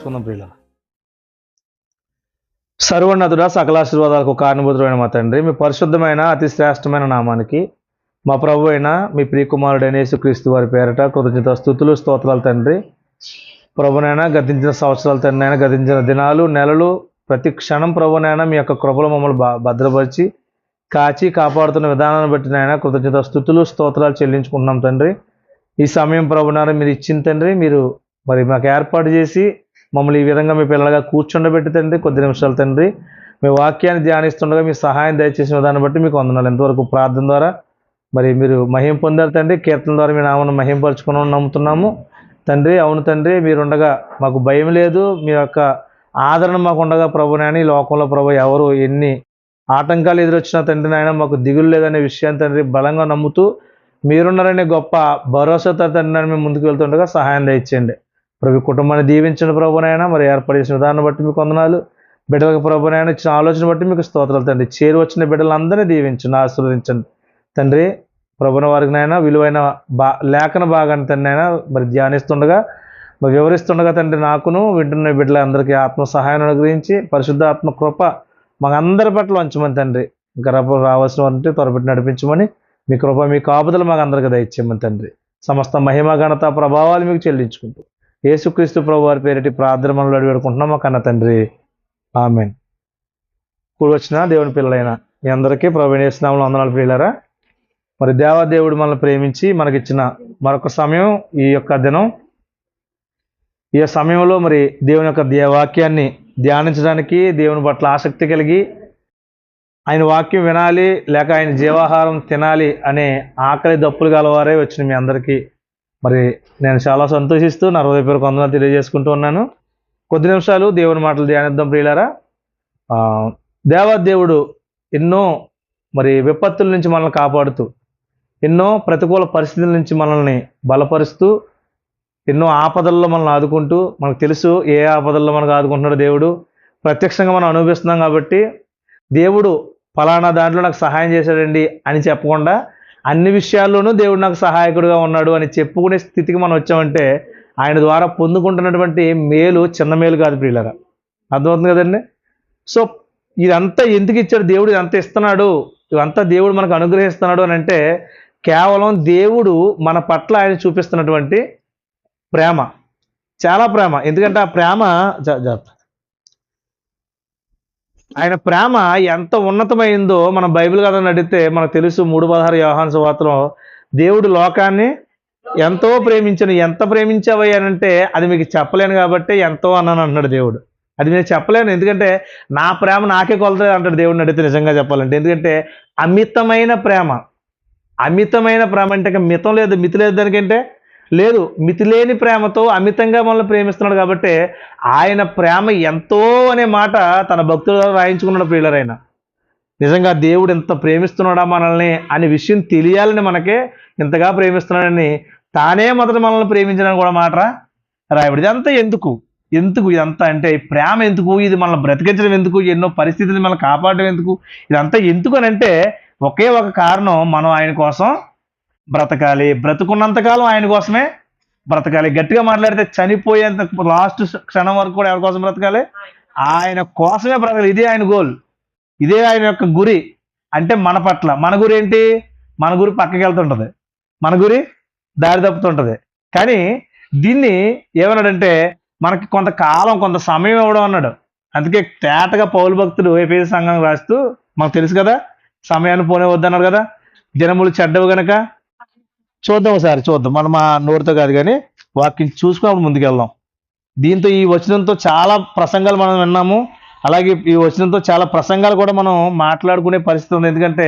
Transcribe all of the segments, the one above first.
చేసుకుందాం ప్రియుల. సర్వోన్నతుడా, సకలాశీర్వాదాలకు కారణభూతుడైన మా తండ్రి, మీ పరిశుద్ధమైన అతి శ్రేష్టమైన నామానికి మా ప్రభు అయిన మీ ప్రియకుమారుడైన యేసుక్రీస్తు వారి పేరట కృతజ్ఞత స్తుతులు స్తోత్రాలు తండ్రి. ప్రభునైనా గతించిన సంవత్సరాలు తండ్రి అయినా, గతించిన దినాలు నెలలు ప్రతి క్షణం ప్రభునైనా మీ యొక్క కృపలో మమ్మల్ని భద్రపరిచి కాచి కాపాడుతున్న విధానాన్ని బట్టి నాయన కృతజ్ఞత స్తుతులు స్తోత్రాలు చెల్లించుకుంటున్నాం తండ్రి. ఈ సమయం ప్రభునారా మీరు ఇచ్చిన తండ్రి, మీరు మరి మాకు ఏర్పాటు చేసి మమ్మల్ని ఈ విధంగా మీ పిల్లలుగా కూర్చుండబెట్టి తండ్రి కొద్ది నిమిషాలు తండ్రి మీ వాక్యాన్ని ధ్యానిస్తుండగా మీ సహాయం దయచేసిన విధానం బట్టి మీకు వందనాలు. ఎంతవరకు ప్రార్థన ద్వారా మరి మీరు మహిమ పొందారు తండ్రి, కీర్తన ద్వారా మీ నామను మహింపరచుకున్నామని నమ్ముతున్నాము తండ్రి. అవును తండ్రి, మీరుండగా మాకు భయం లేదు, మీ యొక్క ఆదరణ మాకు ఉండగా ప్రభునాయన ఈ లోకంలో ప్రభు ఎవరు ఎన్ని ఆటంకాలు ఎదురొచ్చినా తండ్రి నాయన మాకు దిగులు లేదనే విషయాన్ని తండ్రి బలంగా నమ్ముతూ మీరున్నారనే గొప్ప భరోసాతో తండ్రి నాయన మేము ముందుకు వెళ్తుండగా సహాయం దయచేయండి. ప్రభు కుటుంబాన్ని దీవించిన ప్రభునైనా మరి ఏర్పడేసిన విధానం బట్టి మీకు వందనాలు. బిడ్డలకు ప్రభునైనా ఇచ్చిన ఆలోచన బట్టి మీకు స్తోత్రాలు తండ్రి. చేరు వచ్చిన బిడ్డలందరినీ దీవించండి, ఆశీర్వదించండి తండ్రి. ప్రభున వారికి నైనా విలువైన లేఖన భాగాన్ని తండ్రి అయినా మరి ధ్యానిస్తుండగా మరి వివరిస్తుండగా తండ్రి నాకును వింటున్న బిడ్డలందరికీ ఆత్మ సహాయాన్ని అనుగ్రహించి పరిశుద్ధ ఆత్మ కృప మాకందరి పట్ల ఉంచమని తండ్రి. ఇంకా రావాల్సిన వారిని త్వరపెట్టి నడిపించమని మీ కృప మీ కాపుదలు మాకు అందరికీ దయచేయమని తండ్రి. సమస్త మహిమ ఘనత ప్రభావాలు మీకు చెల్లించుకుంటూ యేసుక్రీస్తు ప్రభు వారి పేరిటి ప్రార్థన మనలో అడివేడుకుంటున్నాం మా కన్న తండ్రి, ఆమేన్. కూడి వచ్చిన దేవుని పిల్లలైన మీ అందరికీ ప్రభు యేసునామములో వందనాలు ప్రియులారా. మరి దేవాదేవుడు మనల్ని ప్రేమించి మనకిచ్చిన మరొక సమయం ఈ యొక్క దినం. ఈ సమయంలో మరి దేవుని యొక్క వాక్యాన్ని ధ్యానించడానికి దేవుని పట్ల ఆసక్తి కలిగి ఆయన వాక్యం వినాలి లేక ఆయన జీవాహారం తినాలి అనే ఆకలి దప్పులు గలవారే వచ్చిన మీ అందరికీ మరి నేను చాలా సంతోషిస్తూ నా హృదయపూర్వక వందనాలు తెలియజేసుకుంటూ ఉన్నాను. కొద్ది నిమిషాలు దేవుని మాటలు ధ్యానిద్దాం ప్రియులారా. దేవాదేవుడు ఎన్నో మరి విపత్తుల నుంచి మనల్ని కాపాడుతూ, ఎన్నో ప్రతికూల పరిస్థితుల నుంచి మనల్ని బలపరుస్తూ, ఎన్నో ఆపదల్లో మనల్ని ఆదుకుంటూ, మనకు తెలుసు ఏ ఆపదల్లో మనకు ఆదుకుంటున్నాడు దేవుడు, ప్రత్యక్షంగా మనం అనుభవిస్తున్నాం కాబట్టి దేవుడు ఫలానా దాంట్లో నాకు సహాయం చేశాడండి అని చెప్పకుండా అన్ని విషయాల్లోనూ దేవుడు నాకు సహాయకుడిగా ఉన్నాడు అని చెప్పుకునే స్థితికి మనం వచ్చామంటే ఆయన ద్వారా పొందుకుంటున్నటువంటి మేలు చిన్న మేలు కాదు ప్రియులారా. అర్థమవుతుంది కదండి. సో ఇదంతా ఎందుకు ఇచ్చాడు దేవుడు, ఇదంతా ఇస్తున్నాడు, ఇదంతా దేవుడు మనకు అనుగ్రహిస్తున్నాడు అని అంటే కేవలం దేవుడు మన పట్ల ఆయన చూపిస్తున్నటువంటి ప్రేమ, చాలా ప్రేమ. ఎందుకంటే ఆ ప్రేమ ఆయన ప్రేమ ఎంత ఉన్నతమైందో మన బైబిల్ కథ అడిగితే మనకు తెలుసు. 3:16 యోహాను సువార్తలో దేవుడు లోకాన్ని ఎంతో ప్రేమించను. ఎంత ప్రేమించావయ్యానంటే అది మీకు చెప్పలేను కాబట్టి ఎంతో అన్నాను అంటున్నాడు దేవుడు. అది నేను చెప్పలేను, ఎందుకంటే నా ప్రేమ నాకే కొలతలేదు అంటాడు దేవుడిని అడిగితే నిజంగా చెప్పాలంటే. ఎందుకంటే అమితమైన ప్రేమ, అమితమైన ప్రేమ అంటే మితం లేదు, మితి లేదు దానికంటే లేదు. మితిలేని ప్రేమతో అమితంగా మనల్ని ప్రేమిస్తున్నాడు కాబట్టి ఆయన ప్రేమ ఎంతో అనే మాట తన భక్తుల ద్వారా రాయించుకున్నాడు ప్రియులరైన. నిజంగా దేవుడు ఎంత ప్రేమిస్తున్నాడా మనల్ని అనే విషయం తెలియాలని మనకే ఇంతగా ప్రేమిస్తున్నాడని తానే మొదట మనల్ని ప్రేమించడానికి కూడా మాట రాయబడి. ఇదంతా ఎందుకు ఇదంతా అంటే ప్రేమ ఎందుకు, ఇది మనల్ని బ్రతికించడం ఎందుకు, ఎన్నో పరిస్థితులు మనల్ని కాపాడడం ఎందుకు, ఇదంతా ఎందుకు అని అంటే ఒకే ఒక కారణం, మనం ఆయన కోసం బ్రతకాలి. బ్రతుకున్నంతకాలం ఆయన కోసమే బ్రతకాలి. గట్టిగా మాట్లాడితే చనిపోయేంత లాస్ట్ క్షణం వరకు కూడా ఎవరి కోసం బ్రతకాలి? ఆయన కోసమే బ్రతకాలి. ఇదే ఆయన గోల్, ఇదే ఆయన యొక్క గురి. అంటే మన పట్ల మన గురి ఏంటి? మన గురి పక్కకి వెళ్తుంటది, మన గురి దారి తప్పుతుంటది. కానీ దీన్ని ఏమన్నాడంటే మనకి కొంతకాలం కొంత సమయం ఇవ్వడం అన్నాడు. అందుకే తేటగా పౌలు భక్తుడు ఎఫెసీ సంఘం రాస్తూ మనకు తెలుసు కదా, సమయాన్ని పోనే వద్దన్నారు కదా, దినములు చెడ్డవు గనక. చూద్దాం ఒకసారి చూద్దాం, మనం మా నోటితో కాదు కానీ వాక్యం చూసుకున్నప్పుడు ముందుకెళ్దాం. దీంతో ఈ వచనంతో చాలా ప్రసంగాలు మనం విన్నాము, అలాగే ఈ వచనంతో చాలా ప్రసంగాలు కూడా మనం మాట్లాడుకునే పరిస్థితి ఉంది. ఎందుకంటే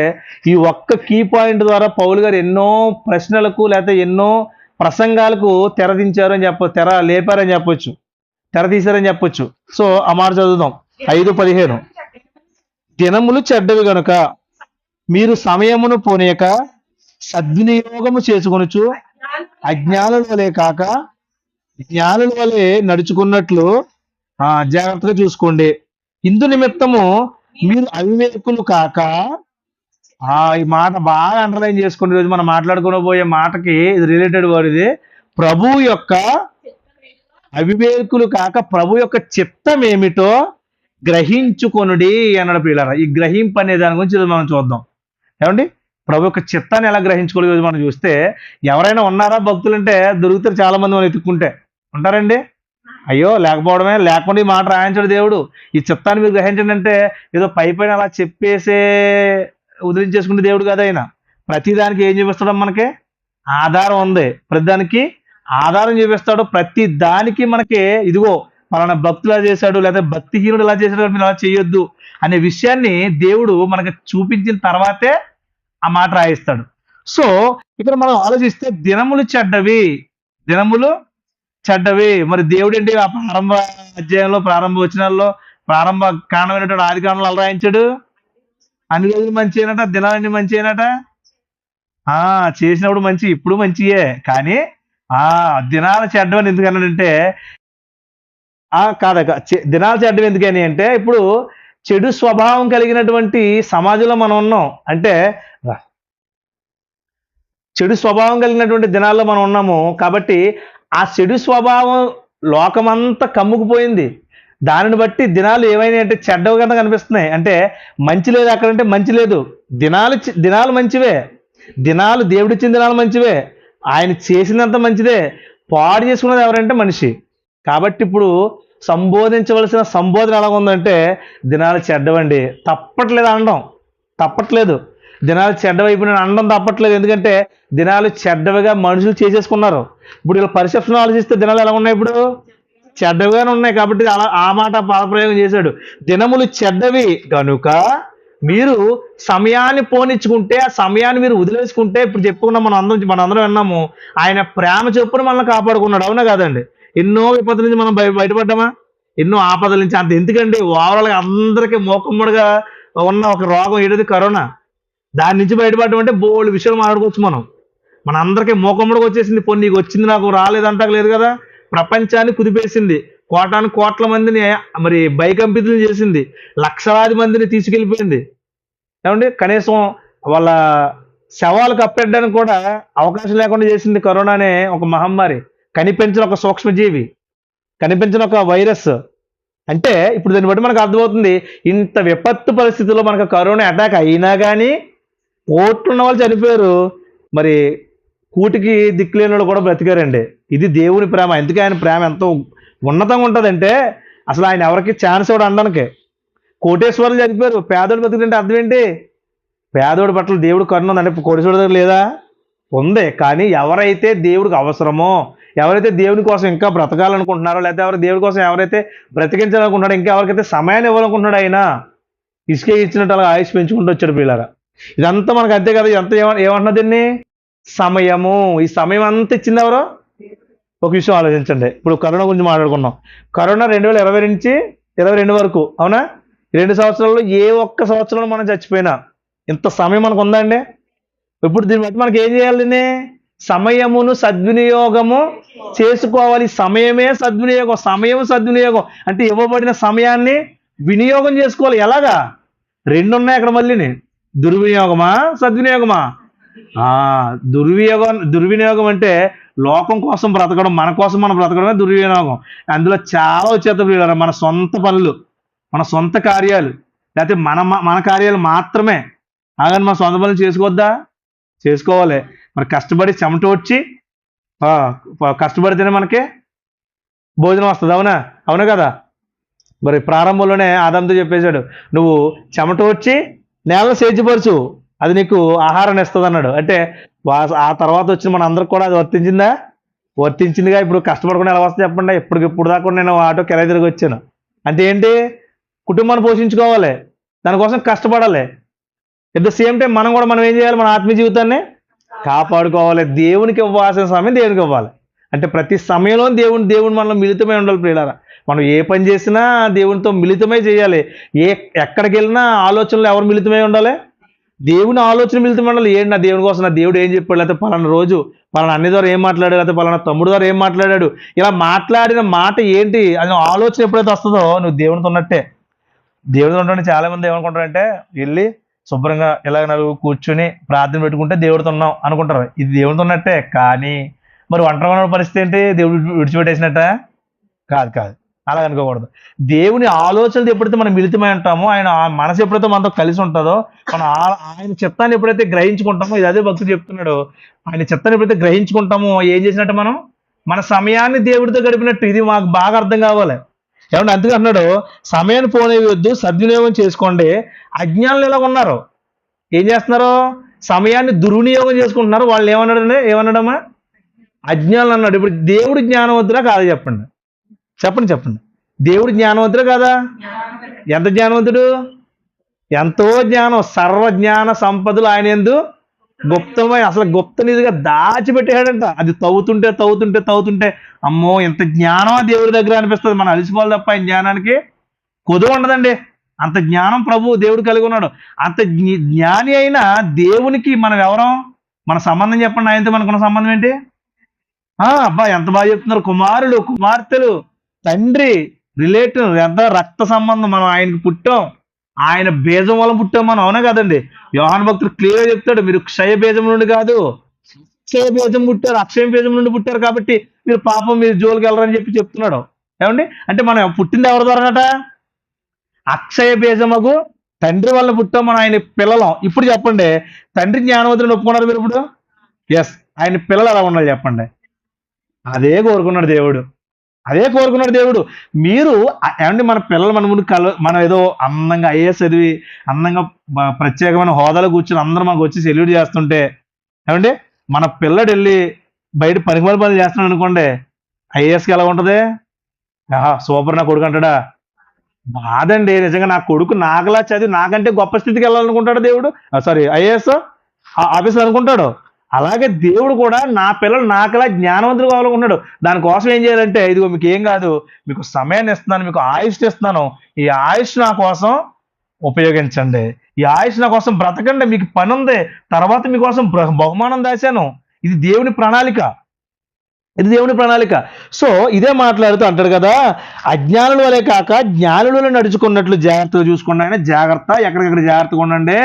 ఈ ఒక్క కీ పాయింట్ ద్వారా పౌలు గారు ఎన్నో ప్రశ్నలకు లేకపోతే ఎన్నో ప్రసంగాలకు తెర లేపారని చెప్పొచ్చు, తెర తీశారని చెప్పొచ్చు. సో ఆ మాట చదువుదాం. 5:15 దినములు చెడ్డవి గనుక మీరు సమయమును పోనీయక సద్వినియోగము చేసుకొనుచు అజ్ఞానుల వలె కాక జ్ఞానుల వలె నడుచుకున్నట్లు జాగ్రత్తగా చూసుకోండి. ఇందు నిమిత్తము మీరు అవివేకులు కాక, ఈ మాట బాగా అండర్లైన్ చేసుకోండి. ఈరోజు మనం మాట్లాడుకోబోయే మాటకి ఇది రిలేటెడ్ వర్డ్. ఇది ప్రభు యొక్క అవివేకులు కాక ప్రభు యొక్క చిత్తం ఏమిటో గ్రహించుకొనుడి అన్నాడు ప్రియులారా. ఈ గ్రహింపు అనే దాని గురించి ఈరోజు మనం చూద్దాం. ఏమండి, ప్రభు యొక్క చిత్తాన్ని ఎలా గ్రహించుకోవాలి ఈరోజు మనం చూస్తే, ఎవరైనా ఉన్నారా భక్తులు అంటే దొరుకుతారు చాలా మంది మనం ఎత్తుక్కుంటే. ఉంటారండి? అయ్యో లేకపోవడమే, లేకుండా ఈ మాట రాయించాడు దేవుడు. ఈ చిత్తాన్ని మీరు గ్రహించండి అంటే ఏదో పై పైన అలా చెప్పేసే వదిలించేసుకుంటే దేవుడు కాదు ఆయన. ప్రతిదానికి ఏం చూపిస్తాడు మనకి? ఆధారం ఉంది. ప్రతిదానికి ఆధారం చూపిస్తాడు. ప్రతి దానికి మనకి ఇదిగో పలానా భక్తులు ఇలా చేశాడు, లేదా భక్తిహీనుడు ఇలా చేశాడు, మీరు అలా చేయొద్దు అనే విషయాన్ని దేవుడు మనకి చూపించిన తర్వాతే ఆ మాట రాయిస్తాడు. సో ఇక్కడ మనం ఆలోచిస్తే దినములు చెడ్డవి, దినములు చెడ్డవి. మరి దేవుడు ఏంటి ఆ ప్రారంభ అధ్యాయంలో, ప్రారంభ వచనాల్లో, ప్రారంభ కారణమైనటువంటి ఆది కాలంలో అలా రాయించాడు? అన్ని రోజులు మంచి అయినట, దినాలన్నీ మంచి అయినట. చేసినప్పుడు మంచి, ఇప్పుడు మంచియే. కానీ దినాలు చెడ్డమని ఎందుకన్నాడంటే కాదక దినాలు చెడ్డవి ఎందుకని అంటే, ఇప్పుడు చెడు స్వభావం కలిగినటువంటి సమాజంలో మనం ఉన్నాం. అంటే చెడు స్వభావం కలిగినటువంటి దినాల్లో మనం ఉన్నాము కాబట్టి ఆ చెడు స్వభావం లోకమంతా కమ్ముకుపోయింది. దానిని బట్టి దినాలు ఏమైనా అంటే చెడ్డవి కింద కనిపిస్తున్నాయి. అంటే మంచి లేదు అక్కడంటే మంచి లేదు. దినాలు మంచివే, దినాలు దేవుడిచ్చిన దినాలు మంచివే, ఆయన చేసినంత మంచిదే. పాడు చేసుకున్నది ఎవరంటే మనిషి. కాబట్టి ఇప్పుడు సంబోధించవలసిన సంబోధన ఎలా ఉందంటే దినాలు చెడ్డవండి. తప్పట్లేదు అనడం, తప్పట్లేదు. దినాలు చెడ్డవైపు నేను అనడం తప్పట్లేదు. ఎందుకంటే దినాలు చెడ్డవిగా మనుషులు చేసేసుకున్నారు. ఇప్పుడు ఇలా పరిసెప్షన్ ఆలోచిస్తే దినాలు ఎలా ఉన్నాయి? ఇప్పుడు చెడ్డవిగానే ఉన్నాయి. కాబట్టి అలా ఆ మాట పదప్రయోగం చేశాడు. దినములు చెడ్డవి కనుక మీరు సమయాన్ని పోనిచ్చుకుంటే, ఆ సమయాన్ని మీరు వదిలేసుకుంటే, ఇప్పుడు చెప్పుకున్నాం మనందరం విన్నాము, ఆయన ప్రేమ చొప్పున మనల్ని కాపాడుకున్నాడు. అవునా కాదండి? ఎన్నో విపత్తుల నుంచి మనం బయటపడ్డామా? ఎన్నో ఆపదల నుంచి. అంత ఎందుకండి, ఓవరాల్గా అందరికీ మోకమ్మడిగా ఉన్న ఒక రోగం ఏదైతే కరోనా, దాని నుంచి బయటపడడం అంటే బోల్డ్ విషయాలు మాట్లాడుకోవచ్చు మనం. మన అందరికీ మోకమ్మడికి వచ్చేసింది. పోనీ నీకు వచ్చింది నాకు రాలేదంటా లేదు కదా. ప్రపంచాన్ని కుదిపేసింది. కోటాను కోట్ల మందిని మరి భయకంపితులు చేసింది. లక్షలాది మందిని తీసుకెళ్ళిపోయింది. ఏమండి, కనీసం వాళ్ళ శవాలు కప్పెట్టడానికి కూడా అవకాశం లేకుండా చేసింది కరోనా అనే ఒక మహమ్మారి. కనిపించిన ఒక సూక్ష్మజీవి, కనిపించిన ఒక వైరస్. అంటే ఇప్పుడు దాన్ని బట్టి మనకు అర్థమవుతుంది, ఇంత విపత్తు పరిస్థితుల్లో మనకు కరోనా అటాక్ అయినా కానీ కోట్లున్న వాళ్ళు చనిపోయారు. మరి కూటికి దిక్కులేని వాళ్ళు కూడా బ్రతికారండి. ఇది దేవుని ప్రేమ. ఎందుకు ఆయన ప్రేమ ఎంతో ఉన్నతంగా ఉంటుందంటే అసలు ఆయన ఎవరికి ఛాన్స్ ఇవ్వడం అనడానికి. కోటేశ్వరులు చనిపోయారు, పేదోడు బతుకుతుంటే అర్థం ఏంటి? పేదోడి పట్ల దేవుడు కరుణ ఉందంటే కోటేశ్వరుడు దగ్గర లేదా? ఉంది. కానీ ఎవరైతే దేవుడికి అవసరమో, ఎవరైతే దేవుని కోసం ఇంకా బ్రతకాలనుకుంటున్నారో, లేకపోతే ఎవరు దేవుడి కోసం ఎవరైతే బ్రతికించాలనుకుంటున్నాడో, ఇంకా ఎవరికైతే సమయాన్ని ఇవ్వాలనుకుంటున్నాడు ఆయన ఇసుకే ఇచ్చినట్టు అలా ఆయుష్ పెంచుకుంటూ వచ్చాడు పిల్లరా. ఇదంతా మనకు అంతే కదా. ఇదంతా ఏమంటున్నా దీన్ని? సమయము. ఈ సమయం అంతా ఇచ్చింది ఎవరో? ఒక విషయం ఆలోచించండి. ఇప్పుడు కరోనా గురించి మాట్లాడుకున్నాం. కరోనా 2020 నుంచి 2022 వరకు, అవునా? 2 సంవత్సరాల్లో ఏ ఒక్క సంవత్సరంలో మనం చచ్చిపోయినా ఇంత సమయం మనకు ఉందా అండి? ఇప్పుడు దీన్ని బట్టి మనకి ఏం చేయాలి? దీన్ని సమయమును సద్వినియోగము చేసుకోవాలి. సమయమే సద్వినియోగం. సమయం సద్వినియోగం అంటే ఇవ్వబడిన సమయాన్ని వినియోగం చేసుకోవాలి. ఎలాగా? 2 ఉన్నాయి అక్కడ. మళ్ళీని దుర్వినియోగమా సద్వినియోగమా? దుర్వినియోగం అంటే లోకం కోసం బ్రతకడం, మన కోసం మనం బ్రతకడమే దుర్వినియోగం. అందులో చాలా వచ్చేస్తాం. మన సొంత పనులు, మన సొంత కార్యాలు, లేకపోతే మన కార్యాలు మాత్రమే. అలాగని మన సొంత పనులు చేసుకోవద్దా? చేసుకోవాలి. మరి కష్టపడి చెమట వచ్చి కష్టపడితేనే మనకి భోజనం వస్తుంది. అవునా కదా? మరి ప్రారంభంలోనే ఆదాంతో చెప్పేశాడు, నువ్వు చెమట వచ్చి నేలలో సేద్యపరచు, అది నీకు ఆహారాన్ని ఇస్తుంది అన్నాడు. అంటే ఆ తర్వాత వచ్చిన మన అందరికి కూడా అది వర్తించిందా? వర్తించిందిగా. ఇప్పుడు కష్టపడకుండా ఎలా వస్తుంది చెప్పండి? ఇప్పుడు దాకా నేను ఆటో కిరాయి తిరిగి వచ్చాను. అంటే ఏంటి? కుటుంబాన్ని పోషించుకోవాలి, దానికోసం కష్టపడాలి. ఎట్ ద సేమ్ టైం మనం ఏం చేయాలి? మన ఆత్మీయ జీవితాన్ని కాపాడుకోవాలి. దేవునికి ఇవ్వాల్సిన సమయం దేవునికి ఇవ్వాలి. అంటే ప్రతి సమయంలో దేవుడు మనలో మిళితమై ఉండాలి ప్రియులారా. మనం ఏ పని చేసినా దేవునితో మిళితమై చేయాలి. ఎక్కడికి వెళ్ళినా ఆలోచనలు ఎవరు మిళితమై ఉండాలి? దేవుని ఆలోచన మిళితమై ఉండాలి. ఏంటి నా దేవుని కోసం, నా దేవుడు ఏం చెప్పాడు, లేకపోతే పలానా రోజు పలానా అన్ని ద్వారా ఏం మాట్లాడాడు, లేకపోతే పలానా తమ్ముడు ద్వారా ఏం మాట్లాడాడు, ఇలా మాట్లాడిన మాట ఏంటి అని ఆలోచన ఎప్పుడైతే వస్తుందో నువ్వు దేవునితో ఉన్నట్టే. దేవుడితో ఉంటే చాలా మంది ఏమనుకుంటారంటే వెళ్ళి శుభ్రంగా ఇలాగ నలుగు కూర్చొని ప్రార్థన పెట్టుకుంటే దేవుడితో ఉన్నాం అనుకుంటారు. ఇది దేవుడితో ఉన్నట్టే. కానీ మరి ఒంటరిగా ఉన్న పరిస్థితి ఏంటి? దేవుడు విడిచిపెట్టేసినట్ట. కాదు కాదు, అలా అనుకోకూడదు. దేవుని ఆలోచనలు ఎప్పుడైతే మనం మిళితమై ఉంటామో, ఆయన మనసు ఎప్పుడైతే మనతో కలిసి ఉంటుందో, మనం ఆయన చిత్తాన్ని ఎప్పుడైతే గ్రహించుకుంటామో, ఇది అదే భక్తుడు చెప్తున్నాడు, ఆయన చిత్తాన్ని ఎప్పుడైతే గ్రహించుకుంటామో ఏం చేసినట్టు మనం మన సమయాన్ని దేవుడితో గడిపినట్టు. ఇది మాకు బాగా అర్థం కావాలి. ఏమంటే అందుకే అన్నాడు, సమయాన్ని పోనేయొద్దు, సద్వినియోగం చేసుకోండి. అజ్ఞానులు ఇలా ఉన్నారు, ఏం చేస్తున్నారు, సమయాన్ని దుర్వినియోగం చేసుకుంటున్నారు. వాళ్ళు ఏమన్నాడమ్మా, అజ్ఞానులు అన్నాడు. ఇప్పుడు దేవుడు జ్ఞానవంతుడా కాదా చెప్పండి, చెప్పండి చెప్పండి. దేవుడు జ్ఞానవంతుడు కాదా? ఎంత జ్ఞానవంతుడు, ఎంతో జ్ఞానం, సర్వజ్ఞాన సంపదలు ఆయన యందు గుప్తమై, అసలు గుప్త నిధిగా దాచిపెట్టాడంట. అది తవ్వుతుంటే తవ్వుతుంటే తవ్వుతుంటే అమ్మో ఎంత జ్ఞానం దేవుడి దగ్గర అనిపిస్తుంది. మనం అలసిపోవాలి తప్ప ఆయన జ్ఞానానికి కొదువు ఉండదండి. అంత జ్ఞానం ప్రభు దేవుడు కలిగి ఉన్నాడు. అంత జ్ఞాని అయిన దేవునికి మనం ఎవరం, మన సంబంధం చెప్పండి. ఆయనతో మనకున్న సంబంధం ఏంటి? అబ్బా ఎంత బాగా చెప్తున్నారు. కుమారులు, కుమార్తెలు, తండ్రి, రిలేటివ్, ఎంత రక్త సంబంధం. మనం ఆయనకి పుట్టాం, ఆయన బీజం వల్ల పుట్టాం మనం, అవునా కదండి? యోహాను భక్తుడు క్లియర్ చెప్తాడు, మీరు క్షయ బీజం నుండి కాదు అక్షయ బీజం పుట్టారు, అక్షయ బీజం నుండి పుట్టారు, కాబట్టి మీరు పాపం మీరు జోలికి వెళ్ళరని చెప్తున్నాడు. ఏమండి అంటే మనం పుట్టింది ఎవరి ద్వారానట? అక్షయ బీజమగు తండ్రి వల్ల పుట్టాం మనం, ఆయన పిల్లలం. ఇప్పుడు చెప్పండి, తండ్రి జ్ఞానవంతుని ఒప్పుకున్నారు మీరు ఇప్పుడు? ఎస్, ఆయన పిల్లలు ఎలా ఉండాలి చెప్పండి? అదే కోరుకున్నాడు దేవుడు, అదే కోరుకున్నాడు దేవుడు. మీరు ఏమంటే మన పిల్లలు మన ముందు మనం ఏదో అందంగా ఐఏఎస్ చదివి అందంగా ప్రత్యేకమైన హోదాలో కూర్చొని అందరూ మనకు వచ్చి సెల్యూట్ చేస్తుంటే, ఏమంటే మన పిల్లడు వెళ్ళి బయట పనికిమాల పనులు చేస్తున్నాడు అనుకోండి, ఐఏఎస్కి ఎలా ఉంటుంది? సూపర్ నా కొడుకు అంటాడా? బాదండి. నిజంగా నా కొడుకు నాకులా చదివి నాకంటే గొప్ప స్థితికి వెళ్ళాలనుకుంటాడు దేవుడు, సారీ ఐఏఎస్ ఆఫీసర్ అనుకుంటాడు. అలాగే దేవుడు కూడా నా పిల్లలు నాకులా జ్ఞానవంతులు కావాలనుకుంటున్నాడు. దానికోసం ఏం చేయాలంటే, ఇదిగో మీకు ఏం కాదు, మీకు సమయాన్ని ఇస్తున్నాను, మీకు ఆయుష్ ఇస్తున్నాను, ఈ ఆయుష్ నా కోసం ఉపయోగించండి, ఈ ఆయుష్ నా కోసం బ్రతకండి, మీకు పని ఉంది, తర్వాత మీకోసం బహుమానం దాచాను. ఇది దేవుని ప్రణాళిక, ఇది దేవుని ప్రణాళిక. సో ఇదే మాట్లాడుతూ అంటాడు కదా, అజ్ఞానుల వలె కాక జ్ఞానులను నడుచుకున్నట్లు జాగ్రత్తగా చూసుకోండి. ఆయన జాగ్రత్త, ఎక్కడికక్కడ జాగ్రత్తగా ఉండండి,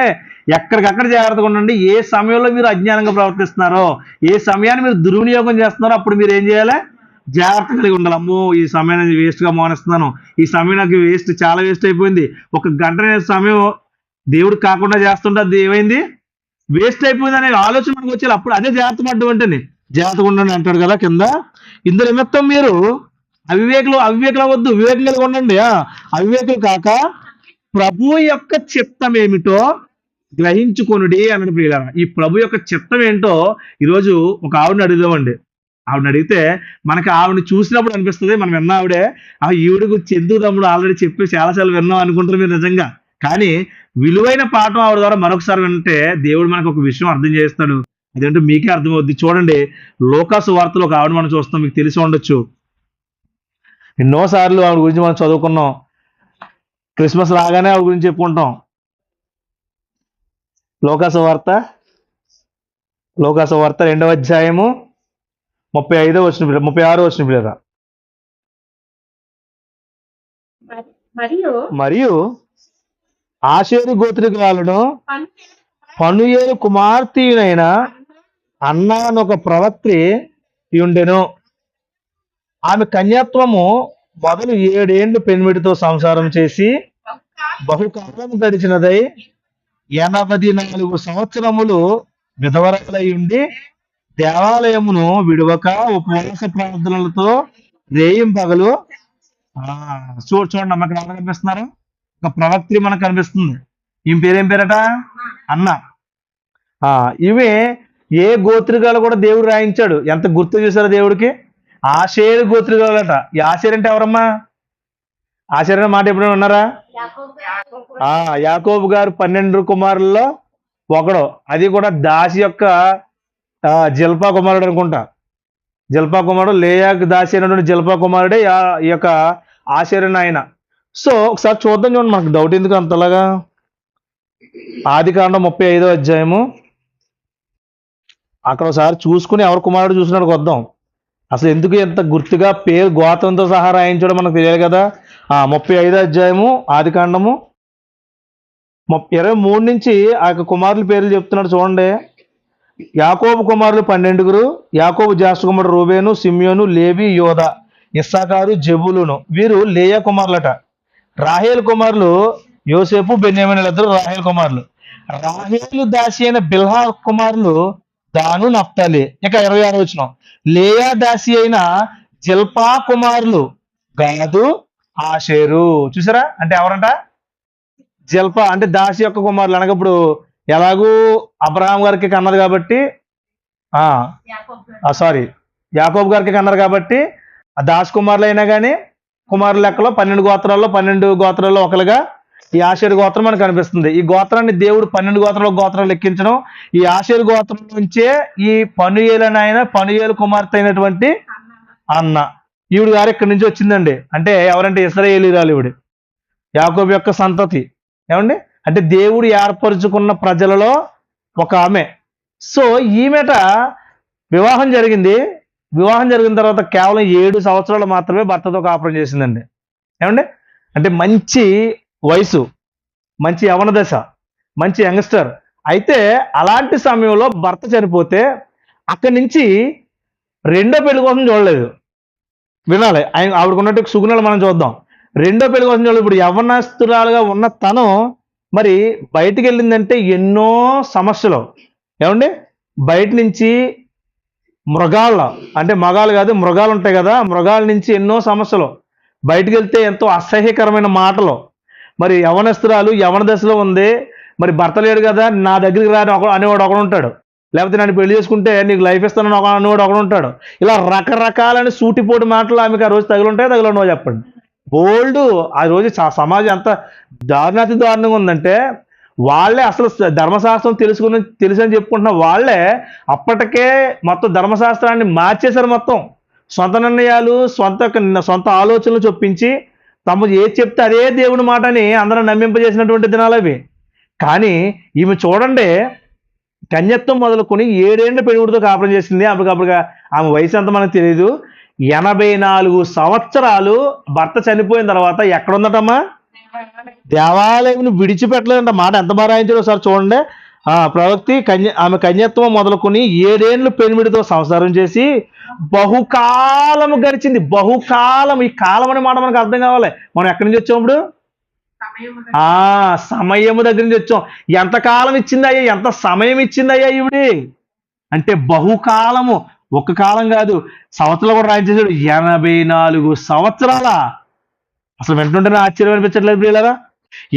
ఎక్కడికక్కడ జాగ్రత్తగా ఉండండి. ఏ సమయంలో మీరు అజ్ఞానంగా ప్రవర్తిస్తున్నారో, ఏ సమయాన్ని మీరు దుర్వినియోగం చేస్తున్నారో, అప్పుడు మీరు ఏం చేయాలి? జాగ్రత్త కలిగి ఉండాలి. అమ్మో ఈ సమయాన్ని వేస్ట్గా మానేస్తున్నాను, ఈ సమయం నాకు వేస్ట్, చాలా వేస్ట్ అయిపోయింది, ఒక గంట సమయం దేవుడికి కాకుండా చేస్తుంటే అది ఏమైంది? వేస్ట్ అయిపోయింది అనే ఆలోచన మనకు వచ్చేది. అప్పుడు అదే జాగ్రత్త పడ్డం అంటే జాగ్రత్తగా ఉండండి అంటాడు కదా కింద. ఇందులో నిమిత్తం మీరు అవివేకులు అవ్వద్దు, వివేకం కలిగి ఉండండి. అవివేకులు కాక ప్రభు యొక్క చిత్తం ఏమిటో గ్రహించుకొనుడి అన్నాడు. ప్రియులారా, ఈ ప్రభు యొక్క చిత్తం ఏంటో ఈరోజు ఒక ఆవిడని అడుగుదామండి. ఆవిడని అడిగితే మనకి ఆవిడని చూసినప్పుడు అనిపిస్తుంది, మనం విన్న ఆవిడే, ఈవిడ గురించి ఎందుకు తమ్ముడు ఆల్రెడీ చెప్పి చాలాసార్లు విన్నాం అనుకుంటారు మీరు నిజంగా. కానీ విలువైన పాఠం ఆవిడ ద్వారా మరొకసారి వింటే దేవుడు మనకు ఒక విషయం అర్థం చేస్తాడు. అదేంటో మీకే అర్థమవుద్ది. చూడండి, లోకాసు వార్తలు ఒక ఆవిడ మనం చూస్తాం, మీకు తెలిసి ఉండొచ్చు. ఎన్నోసార్లు ఆవిడ గురించి మనం చదువుకున్నాం, క్రిస్మస్ రాగానే ఆవిడ గురించి చెప్పుకుంటాం. లోకాసు వార్త 2వ అధ్యాయము 35వ వచనం, 36వ వచనం పిల్లరా. మరియు ఆషేరు గోత్రికురాలను పనుయేలు కుమార్తెయైన అన్నా అనొక ప్రవక్త్రి ఉండెను. ఆమె కన్యాత్వము మొదలు 7 ఏళ్ళు పెనిమిటితో సంసారం చేసి బహుకాలం గడిచినదై 84 సంవత్సరములు విధవరాలై ఉండి దేవాలయమును విడువక ఉపవాస ప్రార్థనలతో రేయింపగలు. చూడండి అమ్మకి ఎవరు కనిపిస్తున్నారు? ఒక ప్రవక్త్రి మనకు కనిపిస్తుంది. ఈమె పేరేం పేరట? అన్న. ఇవే ఏ గోత్రికాలు కూడా దేవుడు రాయించాడు. ఎంత గుర్తు చూసారా దేవుడికి? ఆషేరు గోత్రికాలట. ఈ ఆషేరు అంటే ఎవరమ్మా? ఆషేరు అనే మాట ఎప్పుడైనా ఉన్నారా? యాకోబు గారు 12 కుమారుల్లో ఒకడు. అది కూడా దాసి యొక్క జిల్పా కుమారుడు అనుకుంటా. జిల్పా కుమారుడు, లేయాకు దాసి అయినటువంటి జిల్పా కుమారుడే ఈ యొక్క ఆషేరు ఆయన. సో ఒకసారి చూద్దాం. చూడండి, మనకు డౌట్ ఎందుకు అంతలాగా. ఆదికాండం 35వ అధ్యాయము, అక్కడ ఒకసారి చూసుకుని ఎవరు కుమారుడు చూసినాడు వద్దాం. అసలు ఎందుకు ఎంత గుర్తుగా పేరు గోత్రంతో సహా రాయించడం మనకు తెలియదు కదా. 35వ అధ్యాయము ఆదికాండము 23 నుంచి ఆ యొక్క కుమారుల పేర్లు చెప్తున్నాడు చూడండి. యాకోబు కుమారులు 12. యాకోబు జ్యేష్ఠ కుమారుడు రూబేను, సిమ్యోను, లేవి, యోధా. ఇస్సాకారు, జెబూలూను. వీరు లేయా కుమారులట. రాహేలు కుమారులు యోసేపు, బెన్యామీను ఇద్దరు రాహేలు కుమారులు. రాహేలు దాసి అయిన బిల్హా కుమారులు దాను, నఫ్తాలి. ఇక 26వ వచనం. లేయా దాసి అయిన జిల్పా కుమారులు గాదు, ఆషేరు. చూసారా? అంటే ఎవరంట? జిల్పా అంటే దాసి యొక్క కుమారులు. అనగా ఇప్పుడు ఎలాగూ అబ్రహాం గారికి కన్నది కాబట్టి సారీ యాకోబు గారికి కన్నారు కాబట్టి ఆ దాస్ కుమారులు అయినా కానీ కుమారుల లెక్కలో 12 గోత్రాల్లో 12 గోత్రాల్లో ఒకరుగా ఈ ఆషేరు గోత్రం మనకు కనిపిస్తుంది. ఈ గోత్రాన్ని దేవుడు 12 గోత్రాలు లెక్కించడం. ఈ ఆషేరు గోత్రం నుంచే ఈ పనుయేలు అని ఆయన పనుయేలు కుమార్తె అయినటువంటి అన్న ఈవిడ గారు ఇక్కడి నుంచి వచ్చిందండి. అంటే ఎవరంటే ఇశ్రాయేలీయురాలు ఈవిడ, యాకోబు యొక్క సంతతి. ఏమండి? అంటే దేవుడు ఏర్పరచుకున్న ప్రజలలో ఒక ఆమె. సో ఈమెట వివాహం జరిగింది. వివాహం జరిగిన తర్వాత కేవలం 7 సంవత్సరాలు మాత్రమే భర్తతో కాపురం చేసిందండి. ఏమండి? అంటే మంచి వయసు, మంచి యవన దశ, మంచి యంగ్స్టర్. అయితే అలాంటి సమయంలో భర్త చనిపోతే అక్కడి నుంచి రెండో పెళ్లి కోసం చూడలేదు. వినాలి, ఆవిడకున్నట్టు సుగుణాలు మనం చూద్దాం. రెండో పెళ్లి కోసం చూడలేదు. ఇప్పుడు యవనస్తురాలుగా ఉన్న తను మరి బయటికి వెళ్ళిందంటే ఎన్నో సమస్యలు. ఏమండి? బయట నుంచి మృగాల అంటే మగాలు కాదు మృగాలు ఉంటాయి కదా, మృగాల నుంచి ఎన్నో సమస్యలు. బయటికి వెళ్తే ఎంతో అసహ్యకరమైన మాటలు. మరి యవనస్తురాలు యవన దశలో ఉంది, మరి భర్త లేడు కదా, నా దగ్గరికి రాని అనేవాడు ఒకడు ఉంటాడు. లేకపోతే నన్ను పెళ్లి చేసుకుంటే నీకు లైఫ్ ఇస్తానని అనేవాడు ఒకడు ఉంటాడు. ఇలా రకరకాలని సూటిపోటి మాటలు ఆమెకు ఆ రోజు తగులుంటాయో చెప్పండి. బోల్డ్ ఆ రోజు సమాజం ఎంత దారుణాతి దారుణంగా ఉందంటే వాళ్ళే అసలు ధర్మశాస్త్రం తెలుసని చెప్పుకుంటున్న వాళ్ళే అప్పటికే మొత్తం ధర్మశాస్త్రాన్ని మార్చేశారు. మొత్తం సొంత నిర్ణయాలు, సొంత ఆలోచనలు చొప్పించి తమ ఏది చెప్తే అదే దేవుని మాట అని అందరూ నమ్మింపజేసినటువంటి దినాలు అవి. కానీ ఈమె చూడండి, కన్యత్వం మొదలుకొని 7 ఏళ్ల పెళ్ళిడితో కాపురం చేసింది. అప్పటికప్పుడుగా ఆమె వయసు ఎంత మనకు తెలియదు. 84 సంవత్సరాలు భర్త చనిపోయిన తర్వాత ఎక్కడుందటమ్మా? దేవాలయం విడిచిపెట్టలేదంట. మాట ఎంత బాగా రాయించాడో ఒకసారి చూడండి. ప్రవక్తి ఆమె కన్యత్వం మొదలుకొని 7 ఏళ్లు పెనిమిడితో సంసారం చేసి బహుకాలము గడిచింది. బహుకాలం, ఈ కాలం అనే మాట మనకు అర్థం కావాలి. మనం ఎక్కడి నుంచి వచ్చాం ఇప్పుడు? సమయము దగ్గర నుంచి వచ్చాం. ఎంత కాలం ఇచ్చిందయ్యా, ఎంత సమయం ఇచ్చిందయ్యా ఈవిడి అంటే బహుకాలము. ఒక్క కాలం కాదు, సంవత్సరాలు కూడా రాయించేసాడు. 84 సంవత్సరాల. అసలు వింటుంటేనే ఆశ్చర్యం అనిపించట్లేదు ప్రియులారా?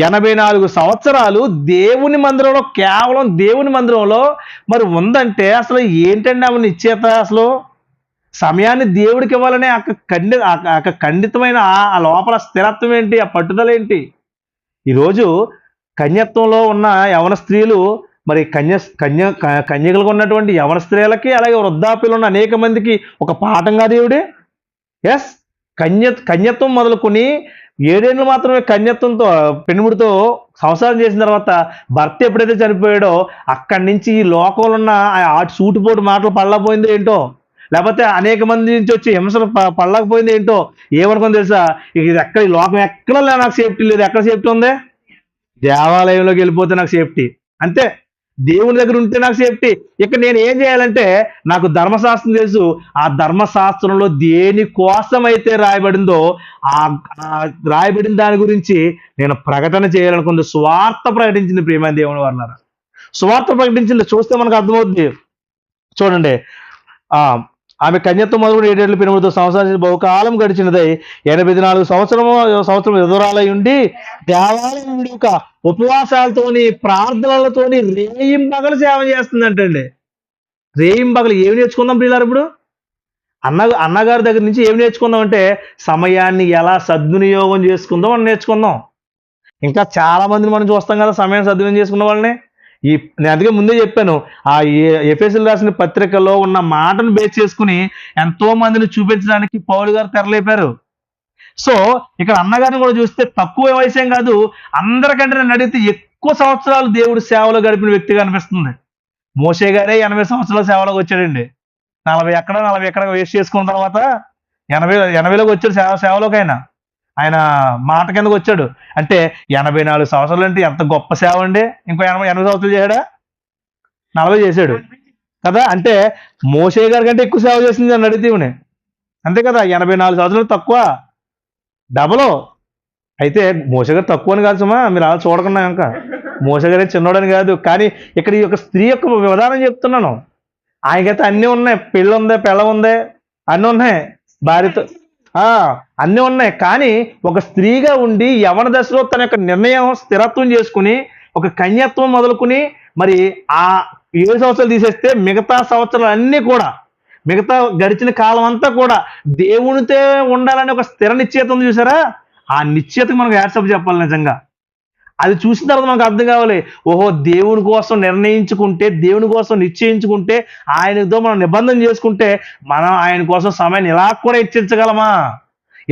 84 సంవత్సరాలు దేవుని మందిరంలో, కేవలం దేవుని మందిరంలో మరి ఉందంటే అసలు ఏంటండి ఆమె నిశ్చేత? అసలు సమయాన్ని దేవుడికి ఇవ్వాలనే ఖండితమైన ఆ లోపల స్థిరత్వం ఏంటి, ఆ పట్టుదల ఏంటి? ఈరోజు కన్యత్వంలో ఉన్న యవన స్త్రీలు, మరి కన్యకలుగా ఉన్నటువంటి యవన స్త్రీలకి, అలాగే వృద్ధాప్యులు ఉన్న అనేక మందికి ఒక పాఠంగా దేవుడే. ఎస్, కన్యత్వం మొదలుకొని 7 ఏళ్ళు మాత్రమే కన్యత్వంతో పెనుముడితో సంసారం చేసిన తర్వాత భర్త ఎప్పుడైతే చనిపోయాడో అక్కడి నుంచి ఈ లోకంలో ఉన్న ఆ సూటిపోటు మాటలు పడలేకపోయిందో ఏంటో, లేకపోతే అనేక మంది నుంచి వచ్చి హింసలు పడలేకపోయింది ఏంటో ఏమనుకుంది తెలుసా? ఇది ఎక్కడ, ఈ లోకం ఎక్కడ నాకు సేఫ్టీ లేదు. ఎక్కడ సేఫ్టీ ఉంది? దేవాలయంలోకి వెళ్ళిపోతే నాకు సేఫ్టీ. అంతే, దేవుని దగ్గర ఉంటే నాకు సేఫ్టీ. ఇక్కడ నేను ఏం చేయాలంటే, నాకు ధర్మశాస్త్రం తెలుసు. ఆ ధర్మశాస్త్రంలో దేని కోసం అయితే రాయబడిందో ఆ రాయబడిన దాని గురించి నేను ప్రకటన చేయాలనుకుంది. స్వార్థ ప్రకటించింది ప్రియమైన దేవుని వారలారా. స్వార్థ ప్రకటించింది. చూస్తే మనకు అర్థమవుద్ది. చూడండి, ఆమె కన్యత్వం మొదలు 7 ఏళ్ల పెనుముడితో సంవత్సరం బహుకాలం గడిచినదై 84 సంవత్సరం ఎదురాలై ఉండి దేవాలయం యొక్క ఉపవాసాలతోని ప్రార్థనలతోని రేయింబగలు సేవ చేస్తుందంటండి. రేయింబగలు ఏమి నేర్చుకుందాం ప్రియులారు? ఇప్పుడు అన్నగారి దగ్గర నుంచి ఏమి నేర్చుకుందాం అంటే సమయాన్ని ఎలా సద్వినియోగం చేసుకుందాం అని నేర్చుకుందాం. ఇంకా చాలా మందిని మనం చూస్తాం కదా సమయాన్ని సద్వినియోగం చేసుకున్న వాళ్ళని. నేను అందుకే ముందే చెప్పాను, ఆ ఎఫెసీయులకు రాసిన పత్రికలో ఉన్న మాటను బేస్ చేసుకుని ఎంతో మందిని చూపించడానికి పౌలు గారు తెరలేపారు. సో ఇక్కడ అన్నగారిని కూడా చూస్తే తక్కువ వయసేం కాదు, అందరికంటే నన్ను అడిగితే ఎక్కువ సంవత్సరాలు దేవుడు సేవలో గడిపిన వ్యక్తిగా అనిపిస్తుంది. మోషే గారే 80 సంవత్సరాల సేవలోకి వచ్చాడండి. 40 ఎక్కడ వేస్ట్ చేసుకున్న తర్వాత 80లోకి వచ్చాడు సేవలోకి. ఆయన మాట కిందకు వచ్చాడు. అంటే 84 సంవత్సరాలు అంటే ఎంత గొప్ప సేవ అండి. ఇంకో 80 సంవత్సరాలు చేశాడా? 40 చేశాడు కదా. అంటే మోషే గారి కంటే ఎక్కువ సేవ చేసింది అని అడిగితే అంతే కదా, 84 సంవత్సరాలు తక్కువ, డబలో. అయితే మోస గారు తక్కువ అని కాదు సుమా, మీరు అలా చూడకుండా ఇంకా. మోస గారే చిన్నోడని కాదు, కానీ ఇక్కడ ఈ యొక్క స్త్రీ యొక్క విధానం చెప్తున్నాను. ఆయనకైతే అన్నీ ఉన్నాయి, పెళ్ళి ఉంది, పిల్ల ఉంది, అన్నీ ఉన్నాయి, భార్యతో ఆ అన్నీ ఉన్నాయి. కానీ ఒక స్త్రీగా ఉండి యవన దశలో తన యొక్క నిర్ణయం స్థిరత్వం చేసుకుని ఒక కన్యత్వం మొదలుకుని మరి ఆ 7 సంవత్సరాలు తీసేస్తే మిగతా సంవత్సరాలు అన్నీ కూడా, మిగతా గడిచిన కాలం అంతా కూడా దేవునితో ఉండాలని ఒక స్థిర నిశ్చయిత ఉంది చూసారా, ఆ నిశ్చయితకు మనకు యాడ్సప్ చెప్పాలి నిజంగా. అది చూసిన తర్వాత మనకు అర్థం కావాలి, ఓహో దేవుని కోసం నిర్ణయించుకుంటే, దేవుని కోసం నిశ్చయించుకుంటే, ఆయనతో మనం నిబంధన చేసుకుంటే మనం ఆయన కోసం సమయాన్ని ఇలా కూడా హెచ్చించగలమా,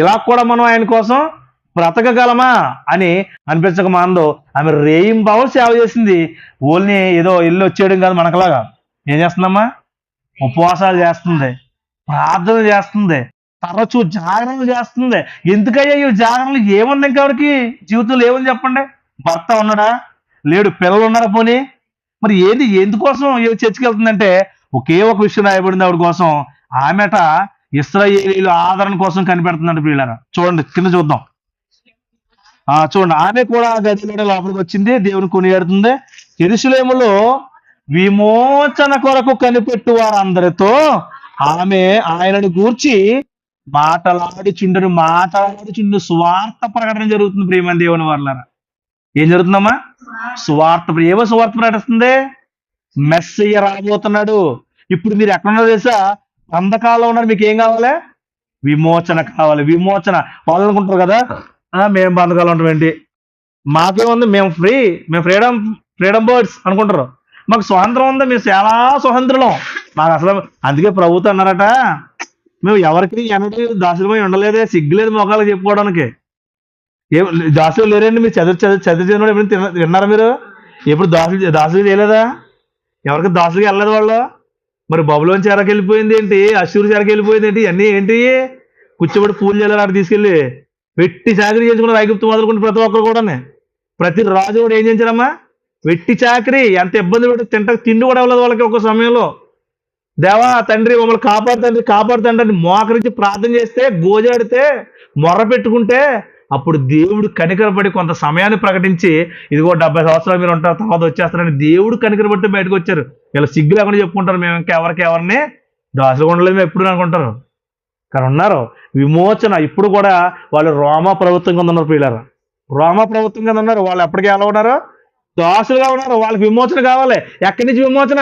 ఇలా కూడా మనం ఆయన కోసం బ్రతకగలమా అని అనిపించక మాందో. ఆమె రేయింబావు సేవ చేసింది. ఓన్లీ ఏదో ఇల్లు వచ్చేయడం కాదు, మనకలాగా ఏం చేస్తుందమ్మా, ఉపవాసాలు చేస్తుంది, ప్రార్థన చేస్తుంది, తరచూ జాగరణలు చేస్తుంది. ఎందుకయ్యా ఈ జాగరణలు? ఏముంది ఇంకా ఆవిడకి జీవితంలో? ఏముంది చెప్పండి? భర్త ఉన్నాడా? లేడు. పిల్లలు ఉన్నారా? పోనీ మరి ఏది, ఎందుకోసం చర్చికి వెళ్తుందంటే ఒకే ఒక విషయం రాయబడింది ఆవిడ కోసం. ఆమెట ఇశ్రాయేలీయుల ఆదరణ కోసం కనిపెడుతుందంట. పిల్లరా చూడండి, కింద చూద్దాం. చూడండి, ఆమె కూడా గదిలోనే లోపలికి వచ్చింది, దేవుని కొనియాడుతుంది. యెరూషలేములో విమోచన కొరకు కనిపెట్టు వారందరితో ఆమె ఆయనను గూర్చి మాట్లాడుచుండు సువార్త ప్రకటన జరుగుతుంది. ప్రియమైన దేవుని వర్లారా, ఏం జరుగుతుందమ్మా? ఏమో సువార్త ప్రకటిస్తుంది? మెస్సయ్య రాబోతున్నాడు. ఇప్పుడు మీరు ఎక్కడున్నారో తెలుసా? అంధకాలంలో ఉన్నారు. మీకు ఏం కావాలి? విమోచన కావాలి. విమోచన. వాళ్ళు అనుకుంటారు కదా, మేము బంధకాలు ఉంటామేంటి, మాకేముంది, మేము ఫ్రీడమ్ బర్డ్స్ అనుకుంటారు. మాకు స్వాతంత్రం ఉంది, మేము చాలా స్వతంత్రులం, మాకు అసలు. అందుకే ప్రభుత్వం అన్నారట, మేము ఎవరికి ఎన్నడూ దాసులమై ఉండలేదే, సిగ్గులేదు మొఖాలు చెప్పుకోవడానికి. దాసులు లేరండి. మీరు చదివిన ఎప్పుడు విన్నారా? మీరు ఎప్పుడు దాసులు చేయలేదా? ఎవరికి దాసులుగా వెళ్ళలేదు వాళ్ళు. మరి బబులోని చెరకు వెళ్ళిపోయింది ఏంటి, అశ్షూరు చెరకు వెళ్ళిపోయింది ఏంటి, ఇవన్నీ ఏంటి? కూర్చోబడి పూజలు చేయాలి అక్కడ తీసుకెళ్ళి, వెట్టి చాకరీ చేసుకున్నారు. ఐగుప్తు మొదలుకుంటే ప్రతి ఒక్కరు కూడా, ప్రతి రాజు కూడా ఏం చేయించారమ్మా? వెట్టి చాకరీ. ఎంత ఇబ్బంది పెట్టి తిండి కూడా ఇవ్వలేదు వాళ్ళకి. ఒక సమయంలో దేవా తండ్రి మమ్మల్ని కాపాడుతండ్రి అని మోకరించి ప్రార్థన చేస్తే, గోజాడితే, మొర్ర పెట్టుకుంటే అప్పుడు దేవుడు కనికరపడి కొంత సమయాన్ని ప్రకటించి, ఇదిగో 70 సంవత్సరాలు మీరు ఉంటారు, తర్వాత వచ్చేస్తారని దేవుడు కనికరపడితే బయటకు వచ్చారు. ఇలా సిగ్గు లేకుండా చెప్పుకుంటారు, మేము ఇంకా ఎవరిని దాసులు ఉండలేదు మేము ఎప్పుడు అనుకుంటారు. కానీ ఉన్నారు. విమోచన. ఇప్పుడు కూడా వాళ్ళు రోమా ప్రభుత్వం కింద ఉన్నారు. పిల్లలు రోమా ప్రభుత్వం కింద ఉన్నారు. వాళ్ళు ఎప్పటికీ ఎలా ఉన్నారు? దాసులుగా ఉన్నారు. వాళ్ళకి విమోచన కావాలి. ఎక్కడి నుంచి విమోచన?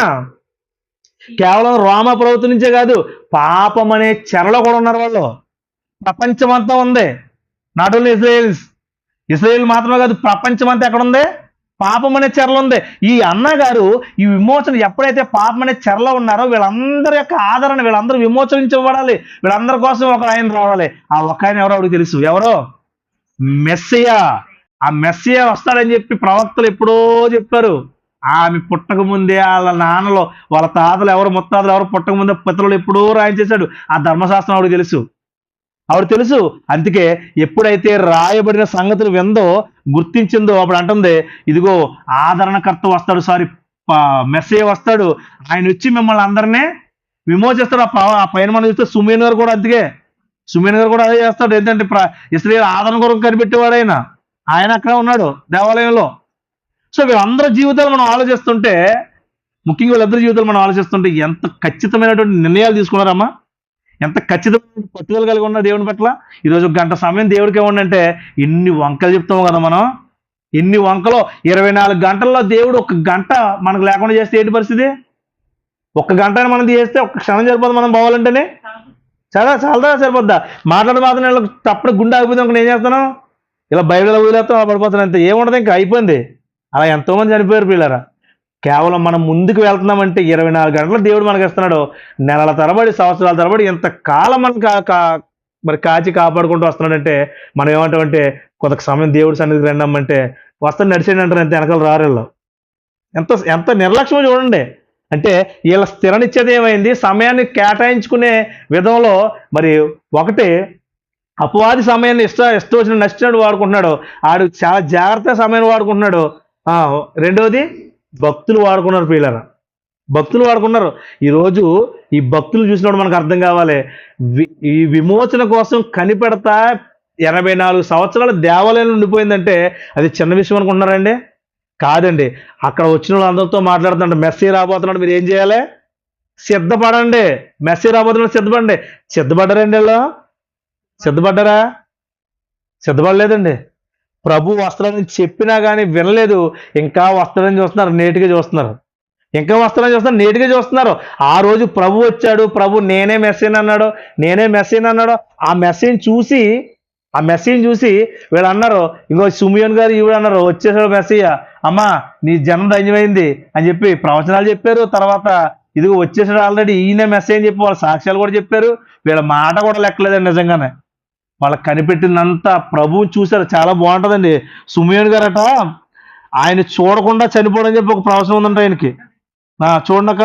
కేవలం రోమా ప్రభుత్వం నుంచే కాదు, పాపం అనే చెరలో కూడా ఉన్నారు వాళ్ళు. ప్రపంచమంతా ఉంది. నాట్ ఓన్లీ ఇజ్రాయేల్ మాత్రమే కాదు, ప్రపంచమంతా ఎక్కడ ఉంది? పాపం అనే చెరలో ఉంది. ఈ అన్నగారు ఈ విమోచన ఎప్పుడైతే పాపం అనే చెరలో ఉన్నారో, వీళ్ళందరి యొక్క ఆదరణ, వీళ్ళందరూ విమోచనించబడాలి, వీళ్ళందరి కోసం ఒక ఆయన రావాలి. ఆ ఒక ఆయన ఎవరో ఆవిడకి తెలుసు. ఎవరో? మెస్సియా. ఆ మెస్సియా వస్తాడని చెప్పి ప్రవక్తలు ఎప్పుడో చెప్పారు. ఆమె పుట్టక ముందే వాళ్ళ నాన్నలో, వాళ్ళ తాతలు ఎవరు, ముత్తాతలు ఎవరు పుట్టక ముందే పితరులు ఎప్పుడో రాయించేశాడు. ఆ ధర్మశాస్త్రం ఆవిడకి తెలుసు. అందుకే ఎప్పుడైతే రాయబడిన సంగతులు విందో, గుర్తించిందో, అప్పుడు అంటుంది, ఇదిగో ఆదరణకర్త వస్తాడు, మెస్సయ్య వస్తాడు, ఆయన వచ్చి మిమ్మల్ని అందరినీ విమోచిస్తాడు. ఆ పైన మనం చూస్తే సుమేన్ గారు కూడా అందుకే, అదే చేస్తాడు. ఏంటంటే ఇశ్రాయేలు ఆదరణ కొరకు కనిపెట్టేవాడు ఆయన అక్కడ ఉన్నాడు దేవాలయంలో. సో వీళ్ళందరి జీవితాలు మనం ఆలోచిస్తుంటే, ముఖ్యంగా వీళ్ళందరి జీవితాలు మనం ఆలోచిస్తుంటే ఎంత ఖచ్చితమైనటువంటి నిర్ణయాలు తీసుకున్నారమ్మా, ఎంత ఖచ్చితమైన పట్టుదల కలిగి ఉన్నారు దేవుని పట్ల. ఈరోజు 1 గంట సమయం దేవుడికి ఇవ్వండి, ఎన్ని వంకలు చెప్తాము కదా మనం. ఎన్ని వంకలో 24 గంటల్లో దేవుడు 1 గంట మనకు లేకుండా చేస్తే ఏంటి పరిస్థితి? 1 గంట మనం చేస్తే 1 క్షణం సరిపోదు మనం పోవాలంటేనే. చాలా సరిపోద్దా? మాట్లాడిన తప్పుడు గుండె ఆగిపోతే ఇంక నేను చేస్తాను, ఇలా బైబిల్ వదిలేస్తాం, అలా పడిపోతాను, అంతే. ఏముండదు, ఇంకా అయిపోయింది. అలా ఎంతోమంది చనిపోయారు పిల్లరా. కేవలం మనం ముందుకు వెళ్తున్నామంటే 24 గంటలు దేవుడు మనకి ఇస్తున్నాడు. నెలల తరబడి, సంవత్సరాల తరబడి ఎంతకాలం మనం మరి కాచి కాపాడుకుంటూ వస్తున్నాడంటే మనం ఏమంటామంటే, కొంత సమయం దేవుడి సన్నిధికి రండమ్మంటే వస్తాను, నడిచేయండి అంటారు, అంతే. వెనకాల రారెళ్ళు. ఎంత నిర్లక్ష్యం చూడండి. అంటే వీళ్ళ స్థిర నిశ్చయం ఏమైంది? సమయాన్ని కేటాయించుకునే విధంలో మరి ఒకటి అపవాది సమయాన్ని ఇష్టం వచ్చిన నచ్చినట్టు వాడుకుంటున్నాడు. ఆడు చాలా జాగ్రత్తగా సమయాన్ని వాడుకుంటున్నాడు. రెండోది భక్తులు వాడుకున్నారు. పిల్లరా, భక్తులు వాడుకున్నారు. ఈరోజు ఈ భక్తులు చూసినప్పుడు మనకు అర్థం కావాలి. ఈ విమోచన కోసం కనిపెడతా 84 సంవత్సరాలు దేవాలయంలో ఉండిపోయిందంటే అది చిన్న విషయం అనుకుంటున్నారండి? కాదండి. అక్కడ వచ్చిన వాళ్ళందరితో మాట్లాడుతున్నాడు, మెస్సీ రాబోతున్నాడు, మీరు ఏం చేయాలి? సిద్ధపడండి. మెస్సీ రాబోతున్నాడు, సిద్ధపడండి. సిద్ధపడ్డారండి వీళ్ళు? సిద్ధపడ్డారా? సిద్ధపడలేదండి. ప్రభు వస్తాడని చెప్పినా కానీ వినలేదు. ఇంకా వస్తాడని చూస్తున్నారు, నేటిగా చూస్తున్నారు. ఇంకా వస్తాడని చూస్తున్నారు, నేటిగా చూస్తున్నారు. ఆ రోజు ప్రభు వచ్చాడు, ప్రభు నేనే మెస్సీని అన్నాడు, నేనే మెస్సీని అన్నాడు. ఆ మెస్సీని చూసి వీళ్ళు అన్నారు, ఇంకో సుమియోన్ గారు ఈవిడ అన్నారు, వచ్చేసాడు మెస్సీయ, అమ్మా నీ జన్మ ధన్యమైంది అని చెప్పి ప్రవచనాలు చెప్పారు. తర్వాత ఇదిగో వచ్చేసాడు ఆల్రెడీ, ఈయనే మెస్సీ అని చెప్పి వాళ్ళ సాక్ష్యాలు కూడా చెప్పారు. వీళ్ళ మాట కూడా లెక్కలేదండి. నిజంగానే వాళ్ళకి కనిపెట్టినంత ప్రభువు చూశారు. చాలా బాగుంటుందండి. సుమియోన్ గారట ఆయన చూడకుండా చనిపోవడం చెప్పి ఒక ప్రవచనం ఉందంట ఆయనకి. చూడక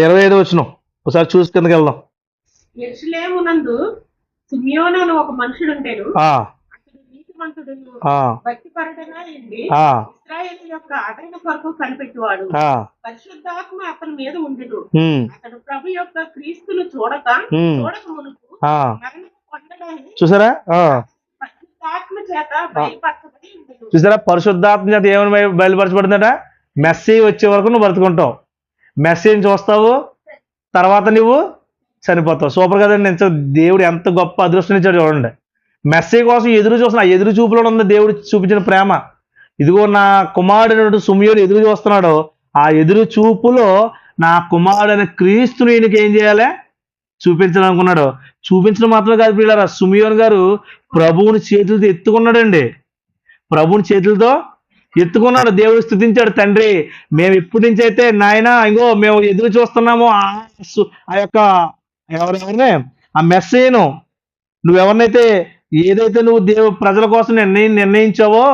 25 వచనం ఒకసారి చూసి కిందకి వెళ్దాం. యెరూషలేమునందు సిమియోను అను ఒక మనుషుడు ఉండెను. అతడు నీతిమంతుడును భక్తిపరుడుగా ఉండి ఇశ్రాయేలు యొక్క ఆదరణ కొరకు కనిపెట్టువాడు. పరిశుద్ధాత్మ అతని మీద ఉండెను. అతడు ప్రభు యొక్క క్రీస్తును చూడక మునుపు మరణము పొందడానికి చూసారా? పరిశుద్ధాత్మ చేత బయలుపరచబడి ఉండెను. చూసారా? పరిశుద్ధాత్మ చేత ఏమని బయలుపరచబడిందట? మెస్సీ వచ్చే వరకు నువ్వు బ్రతుకుంటావు, మెస్సీని చూస్తావు, తర్వాత నువ్వు చనిపోతావు. సూపర్ కదండి. దేవుడు ఎంత గొప్ప అదృష్టం ఇచ్చాడు చూడండి. మెస్సీ కోసం ఎదురు చూస్తున్నా, ఎదురు చూపులో ఉంది దేవుడు చూపించిన ప్రేమ. ఇదిగో నా కుమారుడు సుమియోను ఎదురు చూస్తున్నాడు. ఆ ఎదురు చూపులో నా కుమారుడైన క్రీస్తుని ఈయనకి ఏం చేయాలి? చూపించాలనుకున్నాడు. చూపించడం మాత్రమే కాదు పిల్లరా, సుమియోన్ గారు ప్రభువుని చేతులతో ఎత్తుకున్నాడండి. ప్రభువుని చేతులతో ఎత్తుకున్నాడు. దేవుడు స్తుతించాడు, తండ్రి మేము ఇప్పటి నుంచి అయితే నాయన ఇంకో మేము ఎదురు చూస్తున్నాము ఆ యొక్క ఎవరెవరినే ఆ మెస్సీను, నువ్వెవరినైతే ఏదైతే నువ్వు ప్రజల కోసం నిర్ణయించావో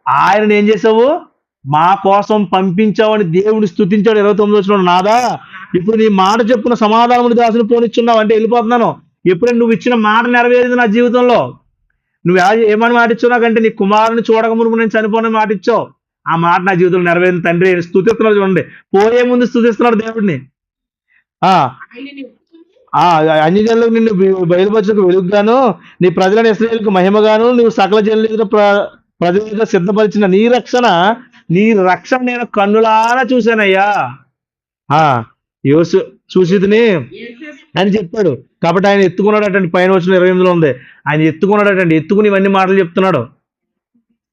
ఆయన ఏం చేసావు? మా కోసం పంపించావని దేవుని స్తుతించాడు. 29 వచనం, నాదా ఇప్పుడు నీ మాట చెప్పున సమాధానముని దాసుని పోనిచ్చున్నావు అంటే వెళ్ళిపోతున్నాను. ఎప్పుడైనా నువ్వు ఇచ్చిన మాట నెరవేరింది నా జీవితంలో. నువ్వు ఏమని మాట ఇచ్చావు నాకంటే? నీ కుమారుని చూడక మునుపు నేను చనిపోని మాట ఇచ్చావు. ఆ మాట నా జీవితంలో నెరవేరింది తండ్రి. స్తుతిస్తున్నాడు చూడండి, పోయే ముందు స్తుతిస్తున్నాడు దేవుడిని. అన్యజనులకు నిన్ను బయలుపరచకు వెలుగుగాను, నీ ప్రజలను ఇశ్రాయేలుకు మహిమగాను, నువ్వు సకల జనుల ప్రజలుగా సిద్ధపరిచిన నీ రక్షణ నేను కన్నులారా చూశానయ్యా. చూసిదిని అని చెప్పాడు. కాబట్టి ఆయన ఎత్తుకున్నాడటండి. పైన వచ్చిన 28లో ఉంది, ఆయన ఎత్తుకున్నాడటండి. ఎత్తుకుని ఇవన్నీ మాటలు చెప్తున్నాడు.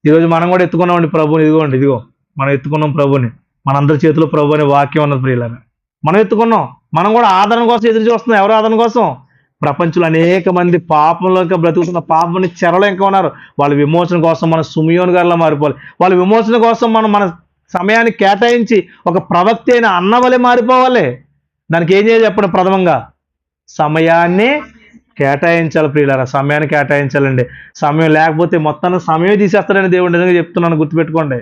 ఈరోజు మనం కూడా ఎత్తుకున్నామండి ప్రభుని. ఇదిగో మనం ఎత్తుకున్నాం ప్రభుని. మనందరి చేతిలో ప్రభు అనే వాక్యం ఉన్నది ప్రియులారా. మనం ఎత్తుకున్నాం. మనం కూడా ఆదరణ కోసం ఎదురు చూస్తున్నాం. ఎవరు ఆదరణ కోసం? ప్రపంచంలో అనేక మంది పాపంలో ఇంకా బ్రతుకుతున్న పాపని చెరలో ఇంకా ఉన్నారు. వాళ్ళ విమోచన కోసం మనం సుమియోన్ గారిలా మారిపోవాలి. వాళ్ళ విమోచన కోసం మన సమయాన్ని కేటాయించి ఒక ప్రవక్త అయిన అన్న వలె మారిపోవాలి. దానికి ఏం చేయాలి చెప్పండి? ప్రథమంగా సమయాన్ని కేటాయించాలి ప్రియులారా. సమయాన్ని కేటాయించాలండి. సమయం లేకపోతే మొత్తాన్ని సమయం తీసేస్తాడని దేవుడు నిజంగా చెప్తున్నాను, గుర్తుపెట్టుకోండి.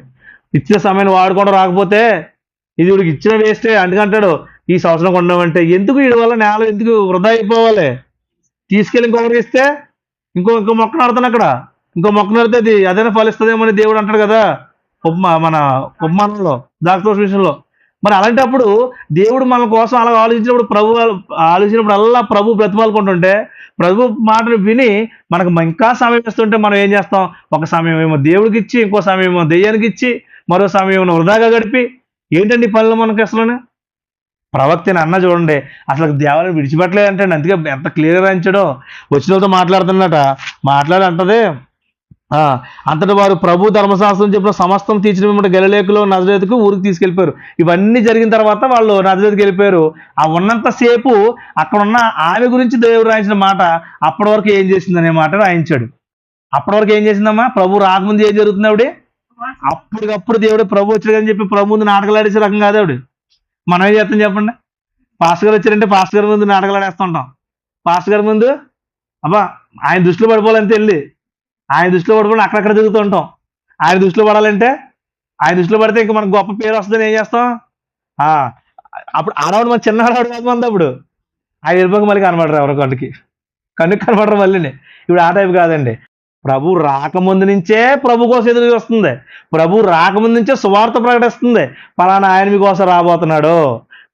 ఇచ్చిన సమయాన్ని వాడుకోవడం రాకపోతే ఇది వీడికి ఇచ్చిన వేస్టే. అందుకంటాడు ఈ సంవత్సరం కొన్నామంటే ఎందుకు? వీడి వల్ల నేల ఎందుకు వృధా అయిపోవాలి? తీసుకెళ్ళి ఇంకొకరికి ఇస్తే ఇంకో మొక్క నడుతాను అక్కడ, ఇంకో మొక్క నడితే అది అదైనా ఫలిస్తుందేమో అని దేవుడు అంటాడు కదా మన ఉపమానంలో, దాక్ష విషయంలో. మరి అలాంటప్పుడు దేవుడు మన కోసం అలా ఆలోచించినప్పుడు అలా ప్రభు బ్రతిమాలుకుంటుంటే, ప్రభు మాటను విని మనకు ఇంకా సమయం ఇస్తుంటే మనం ఏం చేస్తాం? ఒక సమయం ఏమో దేవుడికి ఇచ్చి, ఇంకో సమయం ఏమో దెయ్యానికి ఇచ్చి, మరో సమయం ఏమో వృధాగా గడిపి, ఏంటండి ఈ పనులు మనకి అసలు? ప్రవక్తని అన్న చూడండి, అసలు దేవాలయం విడిచిపెట్టలేదంటే అందుకే ఎంత క్లియర్గా రాయించాడో. వచ్చినతో మాట్లాడి అంటది, అంతటి వారు ప్రభు ధర్మశాస్త్రం చెప్పిన సమస్తం తీర్చిన గలిలయకులో నజరేతుకు ఊరికి తీసుకెళ్ళిపోయారు. ఇవన్నీ జరిగిన తర్వాత వాళ్ళు నజరేతుకి వెళ్ళిపోయారు. ఆ ఉన్నంతసేపు అక్కడ ఉన్న ఆమె గురించి దేవుడు రాయించిన మాట అప్పటి వరకు ఏం చేసిందనే మాట రాయించాడు. అప్పటి వరకు ఏం చేసిందమ్మా? ప్రభు రాకముందు ఏం జరుగుతుంది? ఆవిడ అప్పటికప్పుడు దేవుడు ప్రభు వచ్చాడు అని చెప్పి ప్రభు ముందు నాటకలాడేసే రకం కాదు ఆవిడ. మనం ఏం చేస్తాం చెప్పండి? పాస్టర్ గారు వచ్చారంటే పాస్టర్ గారి ముందు నాటకలాడేస్తుంటాం. పాస్టర్ గారి ముందు ఆయన దృష్టిలో పడిపోవాలంటే వెళ్ళి ఆయన దృష్టిలో పడిపోయి అక్కడక్కడ తిరుగుతూ ఉంటాం. ఆయన దృష్టిలో పడాలంటే ఆయన దృష్టిలో పడితే ఇంకా మనకు గొప్ప పేరు వస్తుందని ఏం చేస్తాం? అప్పుడు ఆడవాడు మన చిన్న ఆడవాడు కాదు మంది. అప్పుడు ఆయన వెళ్ళిపోక మళ్ళీ కనబడరు, ఎవరో కన్నుకు కనబడరు మళ్ళీ. ఇప్పుడు ఆ టైపు కాదండి. ప్రభు రాకముందు నుంచే ప్రభు కోసం ఎదురు చూస్తుంది. ప్రభు రాకముందు నుంచే సువార్త ప్రకటిస్తుంది, పలానా ఆయన మీకోసం రాబోతున్నాడు,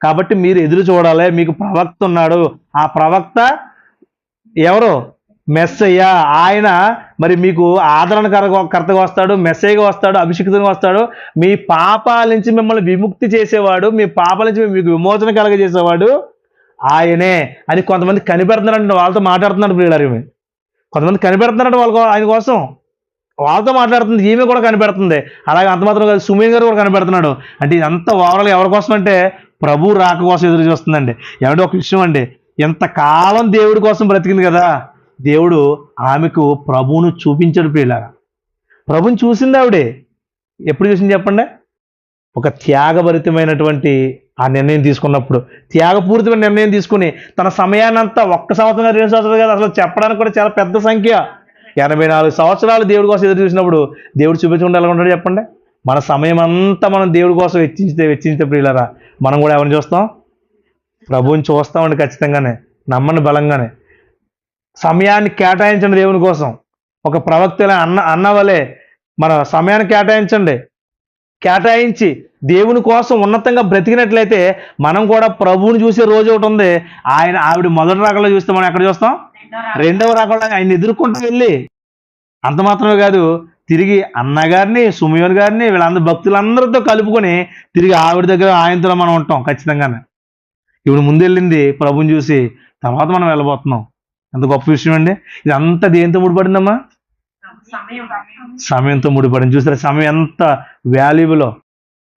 కాబట్టి మీరు ఎదురు చూడాలి. మీకు ప్రవక్త ఉన్నాడు. ఆ ప్రవక్త ఎవరు? మెస్సయ్య. ఆయన మరి మీకు ఆదరణకర్తగా వస్తాడు, మెస్సయ్యగా వస్తాడు, అభిషిక్తునిగా వస్తాడు. మీ పాపాల నుంచి మిమ్మల్ని విముక్తి చేసేవాడు, మీ పాపాల నుంచి మీకు విమోచన కలగజేసేవాడు ఆయనే అని కొంతమంది కనిపెడుతున్నారంటే వాళ్ళతో మాట్లాడుతున్నాడు ప్రియులారు. కొంతమంది కనిపెడుతున్నారంటే ఆయన కోసం వాళ్ళతో మాట్లాడుతుంది. ఈమె కూడా కనిపెడుతుంది. అలాగే అంత మాత్రం కాదు, సుమేన్ గారు కూడా కనిపెడుతున్నాడు. అంటే ఇదంతా ఓవరాల్ ఎవరి కోసం అంటే ప్రభు రాక కోసం ఎదురు చూస్తుందండి. ఏమంటే ఒక విషయం అండి, ఎంతకాలం దేవుడి కోసం బ్రతికింది కదా, దేవుడు ఆమెకు ప్రభువును చూపించాడు ప్రియులారా. ప్రభుని చూసింది ఆవిడే. ఎప్పుడు చూసింది చెప్పండి? ఒక త్యాగభరితమైనటువంటి ఆ నిర్ణయం తీసుకున్నప్పుడు, త్యాగపూరితమైన నిర్ణయం తీసుకుని తన సమయాన్ని అంతా 1 సంవత్సరం 2 సంవత్సరాలు కాదు, అసలు చెప్పడానికి కూడా చాలా పెద్ద సంఖ్య, 84 సంవత్సరాలు దేవుడి కోసం ఎదురు చూసినప్పుడు దేవుడు చూపించకుండా ఎలా ఉంటాడు చెప్పండి? మన సమయం అంతా మనం దేవుడి కోసం వెచ్చించితే ప్రియులారా, మనం కూడా ఎవరిని చూస్తాం? ప్రభువుని చూస్తామండి ఖచ్చితంగానే, నమ్మని బలంగానే. సమయాన్ని కేటాయించండి దేవుని కోసం. ఒక ప్రవక్త అన్న వలె మన సమయాన్ని కేటాయించండి. కేటాయించి దేవుని కోసం ఉన్నతంగా బ్రతికినట్లయితే మనం కూడా ప్రభువుని చూసే రోజు ఒకటి ఉంది. ఆవిడ మొదటి రాకల్లో చూస్తే మనం ఎక్కడ చూస్తాం? రెండవ రాకల్లో ఆయన ఎదుర్కొంటూ వెళ్ళి, అంత మాత్రమే కాదు, తిరిగి అన్నగారిని, సుమయోన్ గారిని, వీళ్ళందరూ భక్తులందరితో కలుపుకొని తిరిగి ఆవిడ దగ్గర ఆయనతో మనం ఉంటాం ఖచ్చితంగానే. ఇప్పుడు ముందు వెళ్ళింది ప్రభుని చూసి, తర్వాత మనం వెళ్ళబోతున్నాం. ఎంత గొప్ప విషయం అండి. ఇది అంతా దేంతో ముడిపడిందమ్మా? సమయంతో ముడిపడింది. చూసారా సమయం ఎంత వాల్యుబులో.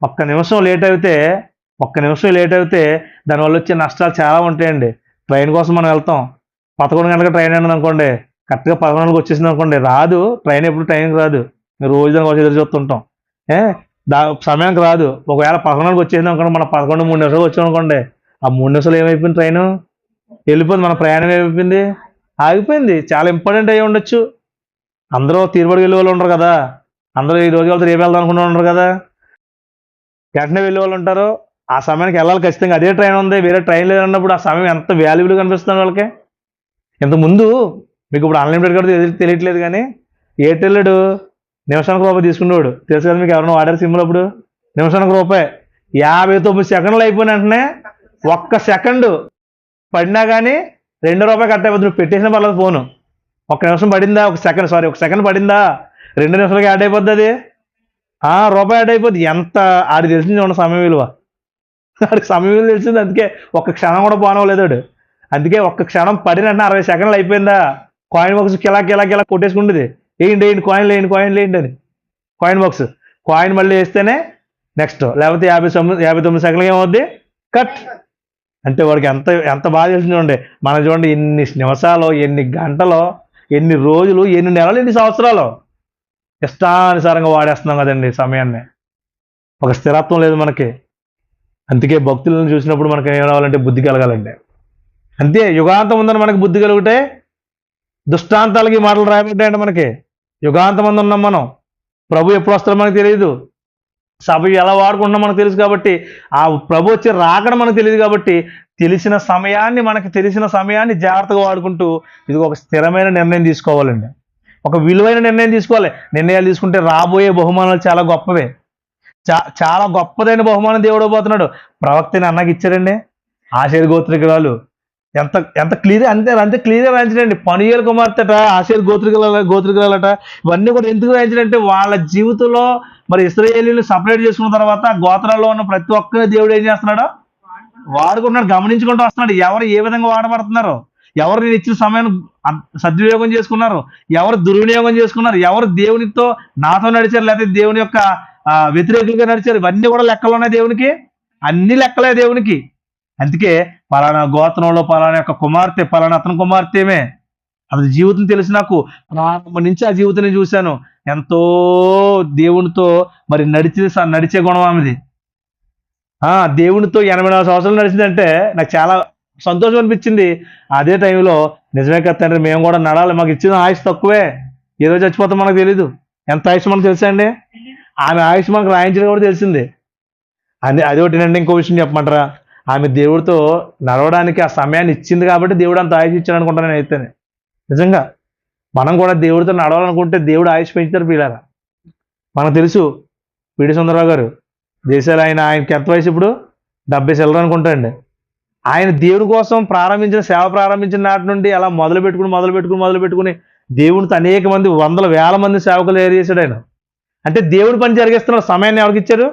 ఒక్క నిమిషం లేట్ అయితే దానివల్ల వచ్చే నష్టాలు చాలా ఉంటాయండి. ట్రైన్ కోసం మనం వెళ్తాం, 11 గంటలకు ట్రైన్ అన్నది అనుకోండి, కరెక్ట్గా 11 గంటలకు వచ్చేసింది అనుకోండి, రాదు ట్రైన్. ఎప్పుడు ట్రైన్కి రాదు, రోజు దాని కోసం ఎదురు చూస్తుంటాం. సమయానికి రాదు. ఒకవేళ 11 గంటలకు వచ్చేసింది అనుకోండి, మన 11 3 నిమిషాలు వచ్చాం అనుకోండి, ఆ 3 నిమిషాలు ఏమైపోయింది? ట్రైన్ వెళ్ళిపోయింది, మన ప్రయాణం ఏమైపోయింది? ఆగిపోయింది. చాలా ఇంపార్టెంట్ అయ్యి ఉండొచ్చు. అందరూ తీరుబడి వెళ్ళే వాళ్ళు ఉంటారు కదా, అందరూ ఈ రోజు వెళ్తారు, రేపు వెళ్దాం అనుకునే ఉంటారు కదా, వెంటనే వెళ్ళే వాళ్ళు ఉంటారు. ఆ సమయానికి వెళ్ళాలి ఖచ్చితంగా. అదే ట్రైన్ ఉంది, వేరే ట్రైన్ లేదన్నప్పుడు ఆ సమయం ఎంత వాల్యుబుల్గా కనిపిస్తుంది వాళ్ళకి. ఇంతకుముందు మీకు ఇప్పుడు అన్లిమిటెడ్ కూడా తెలియట్లేదు, కానీ ఎయిర్టెల్ నిమిషానికి రూపాయి తీసుకునేవాడు, తెలుసు కదా మీకు? ఎవరైనా వాడారు సిమ్లో? అప్పుడు నిమిషానికి రూపాయి, 59 సెకండ్లు అయిపోయిన వెంటనే 1 సెకండ్ పడినా కానీ ₹2 కట్ అయిపోతుంది. నువ్వు పెట్టేసిన పర్లేదు ఫోను. 1 నిమిషం పడిందా, 1 సెకండ్ పడిందా, 2 నిమిషాలకి యాడ్ అయిపోద్ది. అది రూపాయి యాడ్ అయిపోద్ది. ఎంత ఆడికి తెలిసింది చూడండి సమయం విలువ. ఆడికి సమయం విలువ తెలిసింది. అందుకే 1 క్షణం కూడా పోనవలేదు వాడు. అందుకే 1 క్షణం పడిన 60 సెకండ్లు అయిపోయిందా, కాయిన్ బాక్స్ కిలా కొట్టేసుకుంటుంది. వేయండి కాయిన్లు వేయండి అని. కాయిన్ బాక్స్ కాయిన్ మళ్ళీ వేస్తేనే నెక్స్ట్, లేకపోతే 59 సెకండ్లు ఏమవుద్ది? కట్. అంటే వాడికి ఎంత బాగా తెలిసింది చూడండి. మనం చూడండి ఎన్ని నిమిషాలు, ఎన్ని గంటలు, ఎన్ని రోజులు, ఎన్ని నెలలు, ఎన్ని సంవత్సరాలు ఇష్టానుసారంగా వాడేస్తున్నాం కదండి సమయాన్ని. ఒక స్థిరత్వం లేదు మనకి. అందుకే భక్తులను చూసినప్పుడు మనకి ఏం రావాలంటే బుద్ధి కలగాలండి. అంతే, యుగాంతం ఉందని మనకి బుద్ధి కలిగితే దుష్టాంతాలకి మాటలు రాయబడ్డాయండి మనకి. యుగాంతం మంది ఉన్నాం మనం. ప్రభు ఎప్పుడు వస్తారో మనకు తెలియదు. సభ ఎలా వాడుకుంటున్నాం మనకు తెలుసు కాబట్టి, ఆ ప్రభు వచ్చి రాకడం మనకు తెలియదు కాబట్టి, తెలిసిన సమయాన్ని జాగ్రత్తగా వాడుకుంటూ ఇది ఒక స్థిరమైన నిర్ణయం తీసుకోవాలండి. ఒక విలువైన నిర్ణయం తీసుకోవాలి. నిర్ణయాలు తీసుకుంటే రాబోయే బహుమానాలు చాలా గొప్పవే. చాలా గొప్పదైన బహుమానం దేవుడు పోతున్నాడు. ప్రవక్తని అన్నకి ఇచ్చారండి. ఆషేరు గోత్రికురాలు ఎంత క్లియర్, అంతే క్లియర్గా రాయించడండి. పనియేలు కుమార్తెట ఆషేరు గోత్రికురాలట. ఇవన్నీ కూడా ఎందుకు రాయించడంటే వాళ్ళ జీవితంలో మరి ఇశ్రాయేలీయులు సపరేట్ చేసుకున్న తర్వాత గోత్రాల్లో ఉన్న ప్రతి ఒక్కరిని దేవుడు ఏం చేస్తున్నాడో వాడుకుంటున్నాడు, గమనించుకుంటూ వస్తున్నాడు. ఎవరు ఏ విధంగా వాడబడుతున్నారు, ఎవరు నేను ఇచ్చిన సమయాన్ని సద్వినియోగం చేసుకున్నారు, ఎవరు దుర్వినియోగం చేసుకున్నారు, ఎవరు దేవునితో నాతో నడిచారు, లేకపోతే దేవుని యొక్క వ్యతిరేకులుగా నడిచారు, ఇవన్నీ కూడా లెక్కలు ఉన్నాయి దేవునికి. అన్ని లెక్కలే దేవునికి. అందుకే పలానా గోత్రంలో పలానా యొక్క కుమార్తె, పలానా అతని కుమార్తెమే. అది జీవితం తెలుసు నాకు. ప్రారంభం నుంచి ఆ జీవితాన్ని చూశాను. ఎంతో దేవునితో మరి నడిచే గుణం ఆమెది. దేవునితో 84 సంవత్సరాలు నడిచిందంటే నాకు చాలా సంతోషం అనిపించింది. అదే టైంలో నిజమే కదా తండ్రి, మేము కూడా నడాలి, మాకు ఇచ్చిన ఆయుష్ తక్కువే, ఏ రోజు చచ్చిపోతాం మనకు తెలీదు. ఎంత ఆయుష్ మనకు తెలుసా అండి? ఆమె ఆయుష్ మనకు రాయించడం కూడా తెలిసింది. అది ఒకటినండి. ఇంకో విషయం చెప్పమంటారా? ఆమె దేవుడితో నడవడానికి ఆ సమయాన్ని ఇచ్చింది కాబట్టి దేవుడు అంత ఆయుష్ ఇచ్చాడు అనుకుంటాను నేను అయితేనే. నిజంగా మనం కూడా దేవుడితో నడవాలనుకుంటే దేవుడు ఆయుష్ పెంచుతారు పిల్లరా. మనకు తెలుసు పిడి సుందరరావు గారు దేశాలు ఆయనకి ఎంత వయసు ఇప్పుడు? 70 చిల్లర అనుకుంటాండి. ఆయన దేవుని కోసం ప్రారంభించిన సేవ ప్రారంభించిన నాటి నుండి అలా మొదలు పెట్టుకుని దేవునితో అనేక మంది వందల వేల మంది సేవకులు చేశాడు ఆయన. అంటే దేవుడి పని జరిగిస్తున్నాడు. సమయాన్ని ఎవరికి ఇచ్చారు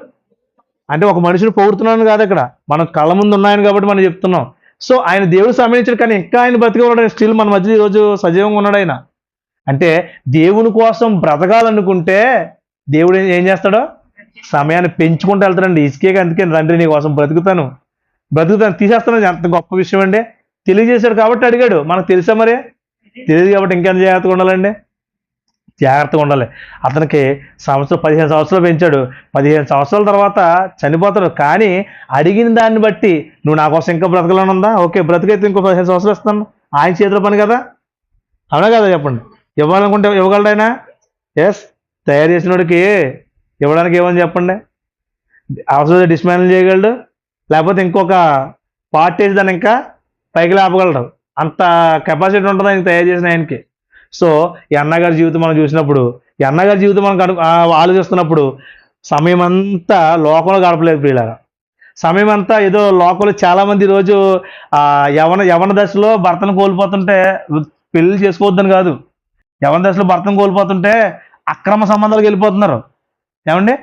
అంటే ఒక మనిషిని పొగుడుతున్నాను కాదు, ఇక్కడ మన కళ్ళ ముందు ఉన్నాయని కాబట్టి మనం చెప్తున్నాం. సో ఆయన దేవుడు సమయం ఇచ్చాడు, కానీ ఇంకా ఆయన బతికి ఉన్నాడు, స్టిల్ మన మధ్య ఈరోజు సజీవంగా ఉన్నాడు ఆయన. అంటే దేవుని కోసం బ్రతకాలనుకుంటే దేవుడు ఏం చేస్తాడో సమయాన్ని పెంచుకుంటూ వెళ్తాడండి. ఇసుకే అందుకే తండ్రి నీ కోసం బ్రతుకుతాను తీసేస్తాను. ఎంత గొప్ప విషయం అండి. తెలియజేశాడు కాబట్టి అడిగాడు. మనకు తెలుసా మరి? తెలియదు కాబట్టి ఇంకెంత జాగ్రత్తగా ఉండాలండి. జాగ్రత్తగా ఉండాలి. అతనికి 15 సంవత్సరాలు పెంచాడు. 15 సంవత్సరాల తర్వాత చనిపోతాడు. కానీ అడిగిన దాన్ని బట్టి నువ్వు నా కోసం ఇంకా బ్రతకాలని ఉందా, ఓకే బ్రతికైతే ఇంకో 15 సంవత్సరాలు ఇస్తాను. ఆయన చేతిలో పని కదా, అవునా కదా చెప్పండి. ఇవ్వాలనుకుంటే ఇవ్వగలడు ఆయన. ఎస్, తయారు చేసినోడికి ఇవ్వడానికి ఏమని చెప్పండి. అవసరం డిస్మాండిల్ చేయగలడు, లేకపోతే ఇంకొక పార్ట్ వేసి దాన్ని ఇంకా పైకి లేపగలడు. అంత కెపాసిటీ ఉంటుంది ఆయన తయారు చేసిన ఆయనకి. సో ఈ అన్నగారి జీవితం మనం చూసినప్పుడు, ఈ అన్నగారి జీవితం మనం ఆలోచిస్తున్నప్పుడు సమయం అంతా లోకంలో గడపలేదు ప్రియులారా. సమయం అంతా ఏదో లోకంలో చాలామంది రోజు యవన దశలో భర్తను కోల్పోతుంటే పెళ్లి చేసుకోవద్దని కాదు, యవన దశలో భర్తను కోల్పోతుంటే అక్రమ సంబంధాలకు వెళ్ళిపోతున్నారు. ఏమండి,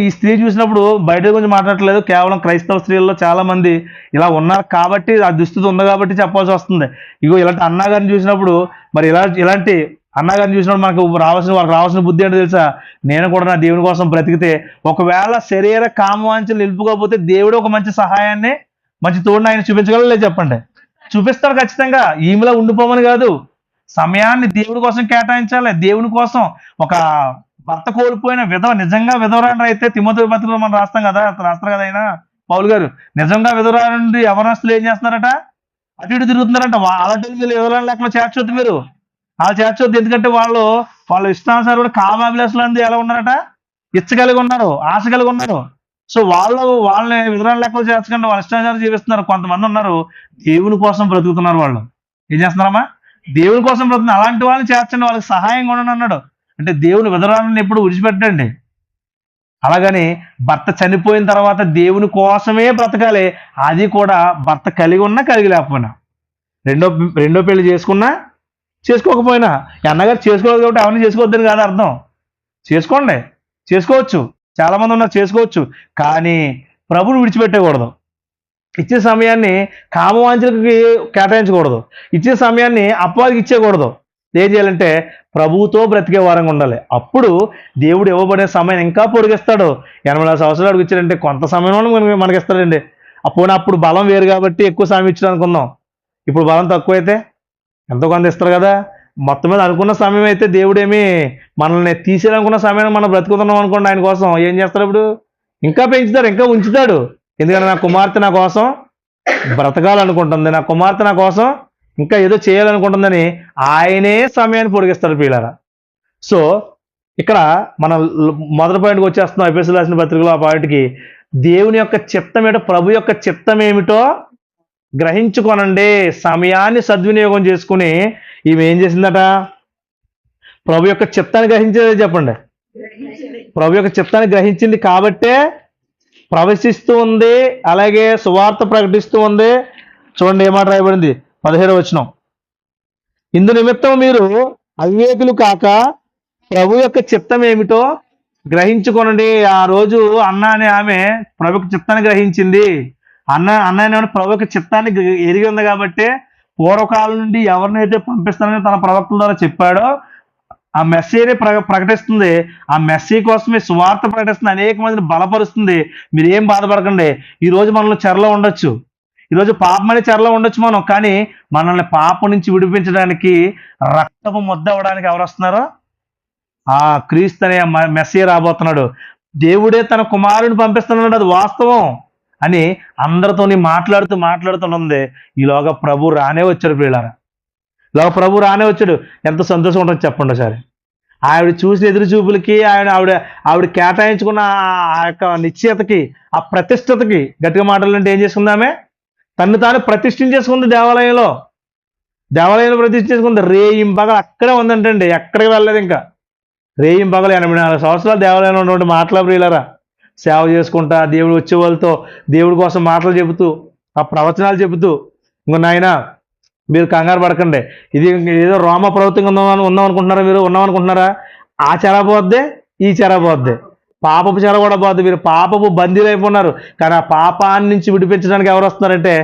ఈ స్త్రీ చూసినప్పుడు బయట గురించి మాట్లాడట్లేదు, కేవలం క్రైస్తవ స్త్రీల్లో చాలా మంది ఇలా ఉన్నారు కాబట్టి, ఆ దుస్థితి ఉంది కాబట్టి చెప్పాల్సి వస్తుంది. ఇగో ఇలాంటి అన్నగారిని చూసినప్పుడు, మరి ఇలాంటి అన్నగారిని చూసినప్పుడు వాళ్ళకి రావాల్సిన బుద్ధి ఏంటో తెలుసా? నేను కూడా నా దేవుని కోసం బ్రతికితే, ఒకవేళ శరీర కామవాంఛలు నిలుపుకోకపోతే దేవుడు ఒక మంచి సహాయాన్ని, మంచి తోడుని ఆయన చూపించగలలేదు చెప్పండి. చూపిస్తాడు ఖచ్చితంగా. ఈమెలా ఉండిపోమని కాదు, సమయాన్ని దేవుడి కోసం కేటాయించాలి. దేవుని కోసం ఒక భర్త కోల్పోయిన విధవ, నిజంగా విధవరాండ్ర అయితే తిమోతి పత్రికలో మనం రాస్తారు కదా ఆయన పౌలు గారు, నిజంగా విధవరాండి యవనస్తులు ఏం చేస్తున్నారట? అటు ఇటు తిరుగుతున్నారంట. అలాంటి మీరు విధవరాండ్ర లెక్కలో చేర్చొద్దు, మీరు అలా చేర్చొద్దు. ఎందుకంటే వాళ్ళ ఇష్టానుసారం కామాభిలాషులు ఎలా ఉన్నారట? ఇచ్చగలిగి ఉన్నారు, ఆశ కలిగి ఉన్నారు. సో వాళ్ళని విధవరాండ్ర లెక్కలు చేర్చకుండా వాళ్ళ ఇష్టానుసారం జీవిస్తున్నారు. కొంతమంది ఉన్నారు దేవుని కోసం బ్రతుకుతున్నారు. వాళ్ళు ఏం చేస్తున్నారమ్మా? దేవుని కోసం బ్రతుకుతున్నారు. అలాంటి వాళ్ళని చేర్చండి, వాళ్ళకి సహాయంగా ఉండని అన్నాడు. అంటే దేవుని విధవరాలను ఎప్పుడు విడిచిపెట్టండి. అలాగని భర్త చనిపోయిన తర్వాత దేవుని కోసమే బ్రతకాలి. అది కూడా భర్త కలిగి ఉన్నా కలిగి లేకపోయినా, రెండో పెళ్లి చేసుకున్నా చేసుకోకపోయినా. అన్నగారు చేసుకోలేదు కాబట్టి అవన్నీ చేసుకోవద్దని కాదు అర్థం. చేసుకోండి, చేసుకోవచ్చు, చాలా మంది ఉన్నారు చేసుకోవచ్చు, కానీ ప్రభువుని విడిచిపెట్టకూడదు. ఇచ్చే సమయాన్ని కామవాంఛలకి కేటాయించకూడదు. ఇచ్చే సమయాన్ని అపవాదికి ఇచ్చేయకూడదు. ఏం చేయాలంటే ప్రభువుతో బ్రతికే వారంగా ఉండాలి. అప్పుడు దేవుడు ఇవ్వబడే సమయం ఇంకా పొడిగిస్తాడు. 84 సంవత్సరాలు అడుగు ఇచ్చాడంటే కొంత సమయంలో మనకి ఇస్తాడండి. అప్పుడు బలం వేరు కాబట్టి ఎక్కువ సమయం ఇచ్చాడు అనుకుందాం. ఇప్పుడు బలం తక్కువైతే ఎంతో కొంత ఇస్తారు కదా. మొత్తం మీద అనుకున్న సమయం అయితే దేవుడేమి మనల్ని తీసేయాలనుకున్న సమయాన్ని మనం బ్రతుకుతున్నాం అనుకోండి, ఆయన కోసం ఏం చేస్తాడు? ఇప్పుడు ఇంకా పెంచుతాడు, ఇంకా ఉంచుతాడు. ఎందుకంటే నా కుమార్తె నా కోసం బ్రతకాలనుకుంటుంది, నా కుమార్తె నా కోసం ఇంకా ఏదో చేయాలనుకుంటుందని ఆయనే సమయాన్ని పొడిగిస్తాడు ప్రియులారా. సో ఇక్కడ మనం మొదటి పాయింట్కి వచ్చేస్తున్నాం. ఎఫెసీయులకు రాసిన పత్రికలో ఆ పాయింట్కి, దేవుని యొక్క చిత్తం ఏమిటో, ప్రభు యొక్క చిత్తం ఏమిటో గ్రహించుకోనండి. సమయాన్ని సద్వినియోగం చేసుకుని ఈమె ఏం చేసిందట? ప్రభు యొక్క చిత్తాన్ని గ్రహించేది చెప్పండి. ప్రభు యొక్క చిత్తాన్ని గ్రహించింది కాబట్టే ప్రవేశిస్తూ ఉంది, అలాగే సువార్త ప్రకటిస్తూ ఉంది. చూడండి ఏమాట రాయబడింది 17వ వచనం. ఇందు నిమిత్తం మీరు అవివేకులు కాక ప్రభు యొక్క చిత్తం ఏమిటో గ్రహించుకోనండి. ఆ రోజు అన్న అనే ఆమె ప్రభు యొక్క చిత్తాన్ని గ్రహించింది. అన్న ప్రభు యొక్క చిత్తాన్ని ఎరిగి ఉంది కాబట్టి పూర్వకాలం నుండి ఎవరినైతే పంపిస్తానని తన ప్రవక్తల ద్వారా చెప్పాడో ఆ మెస్సీని ప్రకటిస్తుంది. ఆ మెస్సీ కోసమే సువార్త ప్రకటిస్తుంది, అనేక మందిని బలపరుస్తుంది. మీరు ఏం బాధపడకండి. ఈరోజు మనల్ని చెరలో ఉండొచ్చు, ఈరోజు పాపం అనే చెరలో ఉండొచ్చు మనం, కానీ మనల్ని పాపం నుంచి విడిపించడానికి, రక్తపు ముద్ద అవ్వడానికి ఎవరు వస్తున్నారో? ఆ క్రీస్తు అనే మెస్సీ రాబోతున్నాడు. దేవుడే తన కుమారుని పంపిస్తున్నాడు, అది వాస్తవం అని అందరితోని మాట్లాడుతుంది. ఈలోగా ప్రభు రానే వచ్చాడు ప్రియులారా. ఈలోగా ప్రభు రానే వచ్చాడు. ఎంత సంతోషం ఉంటుంది చెప్పండి ఒకసారి. ఆవిడ చూసిన ఎదురు చూపులకి, ఆవిడ కేటాయించుకున్న ఆ యొక్క నిశ్చయతకి, ఆ ప్రతిష్టతకి, గట్టిగా మాట్లాడాలంటే ఏం చేసుకుందామే? తను తాను ప్రతిష్ఠించేసుకుంది. దేవాలయంలో ప్రతిష్ఠించుకుంది. రేయింబగలు అక్కడే ఉందంటండి, ఎక్కడికి వెళ్ళలేదు. ఇంకా రేయింబగలు 84 సంవత్సరాలు దేవాలయంలో ఉన్నటువంటి మాటల ప్రియులారా. సేవ చేసుకుంటా దేవుడు వచ్చే వాళ్ళతో దేవుడి కోసం మాటలు చెబుతూ ఆ ప్రవచనాలు చెబుతూ ఇంకో నాయన మీరు కంగారు పడకండి, ఇది ఏదో రోమ ప్రవృత్తిగా ఉందాం అనుకుంటున్నారా, మీరు ఉన్నాం అనుకుంటున్నారా? ఆ చెర పోద్దే, ఈ చెర పోద్దే, పాపపు చెర కూడా పోద్ది. మీరు పాపపు బందీలు అయిపోయినారు, కానీ ఆ పాపాన్ని నుంచి విడిపించడానికి ఎవరు వస్తున్నారంటే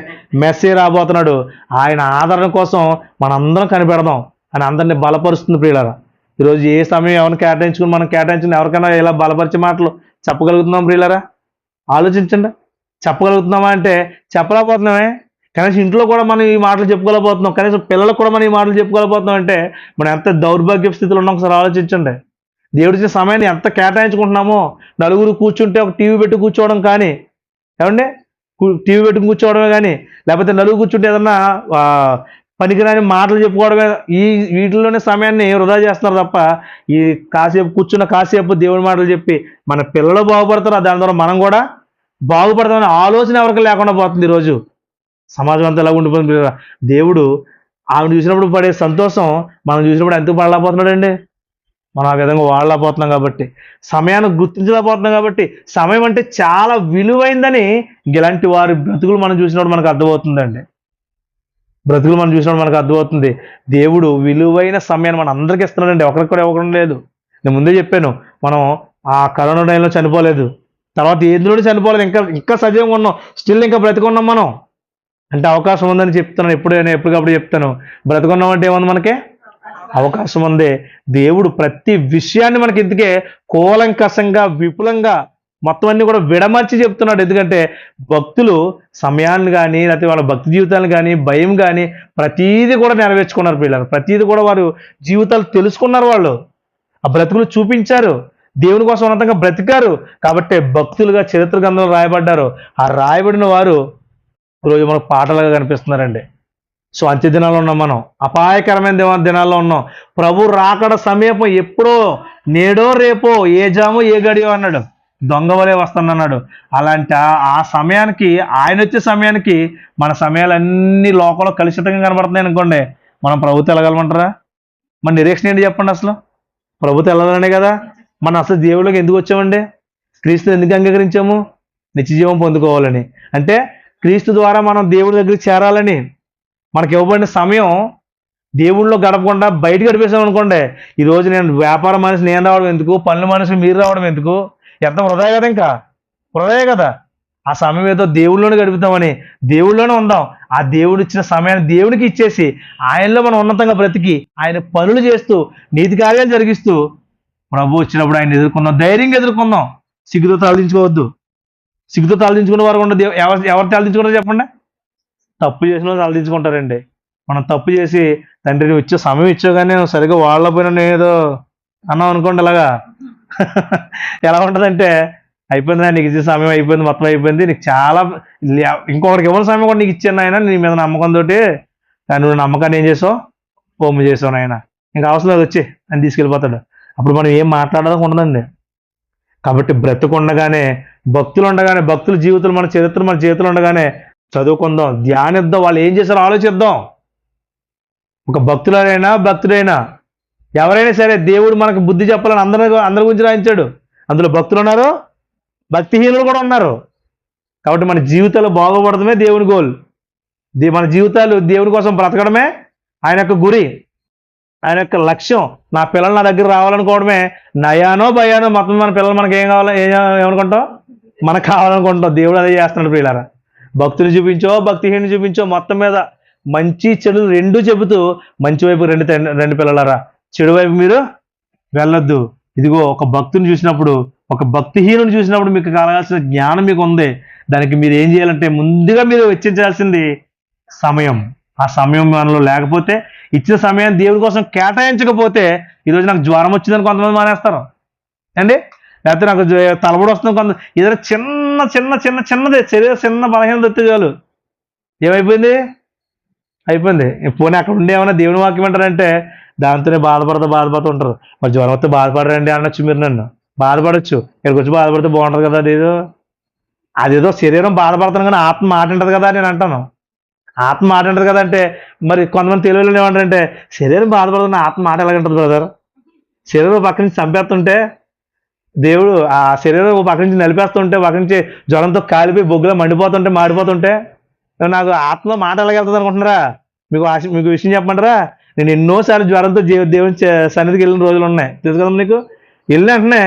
మెస్సీ రాబోతున్నాడు. ఆయన ఆదరణ కోసం మనందరం కనిపెడదాం అని అందరినీ బలపరుస్తుంది ప్రియులారా. ఈరోజు ఏ సమయం ఎవరిని కేటాయించుకుని మనం కేటాయించుకుని ఎవరికైనా ఇలా బలపరిచే మాటలు చెప్పగలుగుతున్నాం ప్రియులారా? ఆలోచించండి. చెప్పగలుగుతున్నామా అంటే చెప్పలేకపోతున్నామే. కనీసం ఇంట్లో కూడా మనం ఈ మాటలు చెప్పుకోలేకపోతున్నాం, కనీసం పిల్లలకు కూడా మనం ఈ మాటలు చెప్పుకోలేకపోతున్నాం అంటే మనం ఎంత దౌర్భాగ్య స్థితిలో ఉన్నాం ఒకసారి ఆలోచించండి. దేవుడిచ్చిన సమయాన్ని ఎంత కేటాయించుకుంటున్నామో. నలుగురు కూర్చుంటే ఒక టీవీ పెట్టి కూర్చోవడం కానీ, ఏమండి టీవీ పెట్టుకుని కూర్చోవడమే కానీ, లేకపోతే నలుగురు కూర్చుంటే ఏదన్నా పనికిరాని మాటలు చెప్పుకోవడమే, వీటిలోనే సమయాన్ని వృధా చేస్తున్నారు తప్ప ఈ కాసేపు దేవుడి మాటలు చెప్పి మన పిల్లలు బాగుపడతారు, దాని ద్వారా మనం కూడా బాగుపడతామనే ఆలోచన ఎవరికి లేకుండా పోతుంది. ఈరోజు సమాజం అంతా ఎలా ఉండిపోతుంది. దేవుడు ఆవిడ చూసినప్పుడు పడే సంతోషం మనం చూసినప్పుడు ఎందుకు పడలేకపోతున్నాడండి? మనం ఆ విధంగా వాడలేకపోతున్నాం కాబట్టి, సమయాన్ని గుర్తించలేకపోతున్నాం కాబట్టి, సమయం అంటే చాలా విలువైందని ఇలాంటి వారి బ్రతుకులు మనం చూసినప్పుడు మనకు అర్థమవుతుందండి. బ్రతుకులు మనం చూసినప్పుడు మనకు అర్థమవుతుంది. దేవుడు విలువైన సమయాన్ని మన అందరికీ ఇస్తున్నాడండి, ఒకరికి కూడా ఇవ్వడం లేదు. నేను ముందే చెప్పాను, మనం ఆ కరోనా టైంలో చనిపోలేదు, తర్వాత ఎందులోనే చనిపోలేదు, ఇంకా సజీవంగా ఉన్నాం, స్టిల్ ఇంకా బ్రతికున్నాం మనం అంటే అవకాశం ఉందని చెప్తున్నాను. ఎప్పటికప్పుడు చెప్తాను, బ్రతికున్నాం అంటే ఏముంది, మనకే అవకాశం ఉంది. దేవుడు ప్రతి విషయాన్ని మనకి ఇందుకే కూలంకషంగా విపులంగా మొత్తం అన్ని కూడా విడమర్చి చెప్తున్నాడు. ఎందుకంటే భక్తులు సమయాన్ని కానీ లేకపోతే వాళ్ళ భక్తి జీవితాలను కానీ భయం కానీ ప్రతీది కూడా నెరవేర్చుకున్నారు పిల్లలు. ప్రతీది కూడా వారు జీవితాలు తెలుసుకున్నారు, వాళ్ళు ఆ బ్రతుకులు చూపించారు, దేవుని కోసం ఉన్నతంగా బ్రతికారు. కాబట్టి భక్తులుగా చరిత్ర గ్రంథంలో రాయబడ్డారు. ఆ రాయబడిన వారు ఈరోజు మనకు పాటలుగా కనిపిస్తున్నారండి. సో అంత్య దినాల్లో ఉన్నాం మనం, అపాయకరమైన దినాల్లో ఉన్నాం. ప్రభు రాకడ సమీపం ఎప్పుడో, నేడో రేపో, ఏ జామో ఏ గడియో అన్నాడు, దొంగ వలే వస్తానన్నాడు. అలాంటి ఆ సమయానికి, ఆయన వచ్చే సమయానికి మన సమయాలన్నీ లోకంలో కలుషితంగా కనబడుతున్నాయి అనుకోండి, మనం ప్రభుత్వం వెళ్ళగలమంటారా? మన నిరీక్షణ ఏంటి చెప్పండి? అసలు ప్రభుత్వం వెళ్ళాలనే కదా మనం అసలు దేవుళ్ళకి ఎందుకు వచ్చామండి? క్రీస్తుని ఎందుకు అంగీకరించాము? నిత్యజీవం పొందుకోవాలని. అంటే క్రీస్తు ద్వారా మనం దేవుడి దగ్గరికి చేరాలని. మనకి ఇవ్వబడిన సమయం దేవుళ్ళలో గడపకుండా బయట గడిపేసాం అనుకోండి, ఈరోజు నేను వ్యాపార మనిషి నేను రావడం ఎందుకు, పనుల మనిషి మీరు రావడం ఎందుకు, ఎంత వృధా కదా, ఇంకా వృధా కదా. ఆ సమయం ఏదో దేవుళ్ళలోనే గడుపుతామని దేవుళ్ళలోనే ఉందాం. ఆ దేవుడు ఇచ్చిన సమయాన్ని దేవుడికి ఇచ్చేసి ఆయనలో మనం ఉన్నతంగా బ్రతికి ఆయన పనులు చేస్తూ నీతి కార్యాలు జరిగిస్తూ ప్రభు వచ్చినప్పుడు ఆయన ఎదుర్కొందాం, ధైర్యంగా ఎదుర్కొందాం. సిగ్గుతో తలదించుకోవద్దు. సిగ్గుతో తలదించుకునే వారు ఉండదు. ఎవరు తలదించుకుంటారో చెప్పండి? తప్పు చేసిన వాళ్ళు తలదించుకుంటారండి. మనం తప్పు చేసి తండ్రి నువ్వు ఇచ్చే సమయం ఇచ్చావు కానీ నువ్వు సరిగ్గా వాడలేకపోయినా నేను ఏదో అన్నాం అనుకోండి, అలాగా ఎలా ఉంటుందంటే, అయిపోయింది నీకు ఇచ్చే సమయం అయిపోయింది, మొత్తం అయిపోయింది, నీకు చాలా ఇంకొకరికి ఎవరి సమయం కూడా నీకు ఇచ్చాను ఆయన, నీ మీద నమ్మకంతో నువ్వు నమ్మకాన్ని ఏం చేసావు, హోము చేసావు ఆయన, ఇంకా అవసరం లేదు వచ్చి అని తీసుకెళ్ళిపోతాడు. అప్పుడు మనం ఏం మాట్లాడడానికి ఉండదండి. కాబట్టి బ్రతుకుండగానే, భక్తులు ఉండగానే, భక్తుల జీవితంలో మన చరిత్ర మన చేతులు ఉండగానే చదువుకుందాం, ధ్యానిద్దాం, వాళ్ళు ఏం చేశారో ఆలోచిద్దాం. ఒక భక్తుడైనా ఎవరైనా సరే దేవుడు మనకు బుద్ధి చెప్పాలని అందరి గురించి రాయించాడు. అందులో భక్తులు ఉన్నారు, భక్తిహీనులు కూడా ఉన్నారు. కాబట్టి మన జీవితాలు బాగుపడటమే దేవుని గోల్. మన జీవితాలు దేవుని కోసం బ్రతకడమే ఆయన యొక్క గురి, ఆయన యొక్క లక్ష్యం. నా పిల్లలు నా దగ్గర రావాలనుకోవడమే నయానో భయానో మొత్తం మన పిల్లలు మనకి ఏం కావాలో ఏమనుకుంటాం, మనకు కావాలనుకుంటాం. దేవుడు అదే చేస్తున్నాడు ప్రియులారా. భక్తుని చూపించో భక్తిహీని చూపించో మొత్తం మీద మంచి చెడులు రెండూ చెబుతూ మంచి వైపు రెండు పిల్లలారా, చెడు వైపు మీరు వెళ్ళొద్దు. ఇదిగో ఒక భక్తుని చూసినప్పుడు, ఒక భక్తిహీనుని చూసినప్పుడు మీకు కలగాల్సిన జ్ఞానం మీకు ఉంది. దానికి మీరు ఏం చేయాలంటే ముందుగా మీరు వెచ్చించాల్సింది సమయం. ఆ సమయం మనలో లేకపోతే, ఇచ్చిన సమయాన్ని దేవుడి కోసం కేటాయించకపోతే, ఈరోజు నాకు జ్వరం వచ్చిందని కొంతమంది మానేస్తారు అండి, లేకపోతే నాకు తలబడి వస్తుంది కొంత, ఏదైనా చిన్నదే శరీరం చిన్న బలహీనత వస్తే చాలు ఏమైపోయింది, అయిపోయింది. పోనీ అక్కడ ఉండే ఏమైనా దేవుని వాక్యం అంటారంటే దాంతోనే బాధపడుతూ ఉంటారు. మరి జ్వరం వస్తే బాధపడరండి అనొచ్చు మీరు, నన్ను బాధపడచ్చు, ఇక్కడికి వచ్చి బాధపడితే బాగుంటుంది కదా. అదేదో శరీరం బాధపడుతున్నాం కానీ ఆత్మ మాట ఉంటుంది కదా నేను అంటాను. ఆత్మ మాట ఉంటుంది కదా అంటే, మరి కొంతమంది తెలుగులో ఏమంటారంటే శరీరం బాధపడుతున్న ఆత్మ మాట ఎలాగంటుంది బ్రదర్? శరీరం పక్క నుంచి చంపేస్తుంటే దేవుడు ఆ శరీరం ఒక పక్క నుంచి నలిపేస్తుంటే, పక్క నుంచి జ్వరంతో కాలిపోయి బొగ్గులో మండిపోతుంటే, మాడిపోతుంటే నాకు ఆత్మ మాట ఎలాగెళ్తుంది అనుకుంటున్నారా? మీకు విషయం చెప్పమంటారా? నేను ఎన్నోసార్లు జ్వరంతో దేవుని సన్నిధికి వెళ్ళిన రోజులు ఉన్నాయి, తెలుసు కదా నీకు. వెళ్ళిన వెంటనే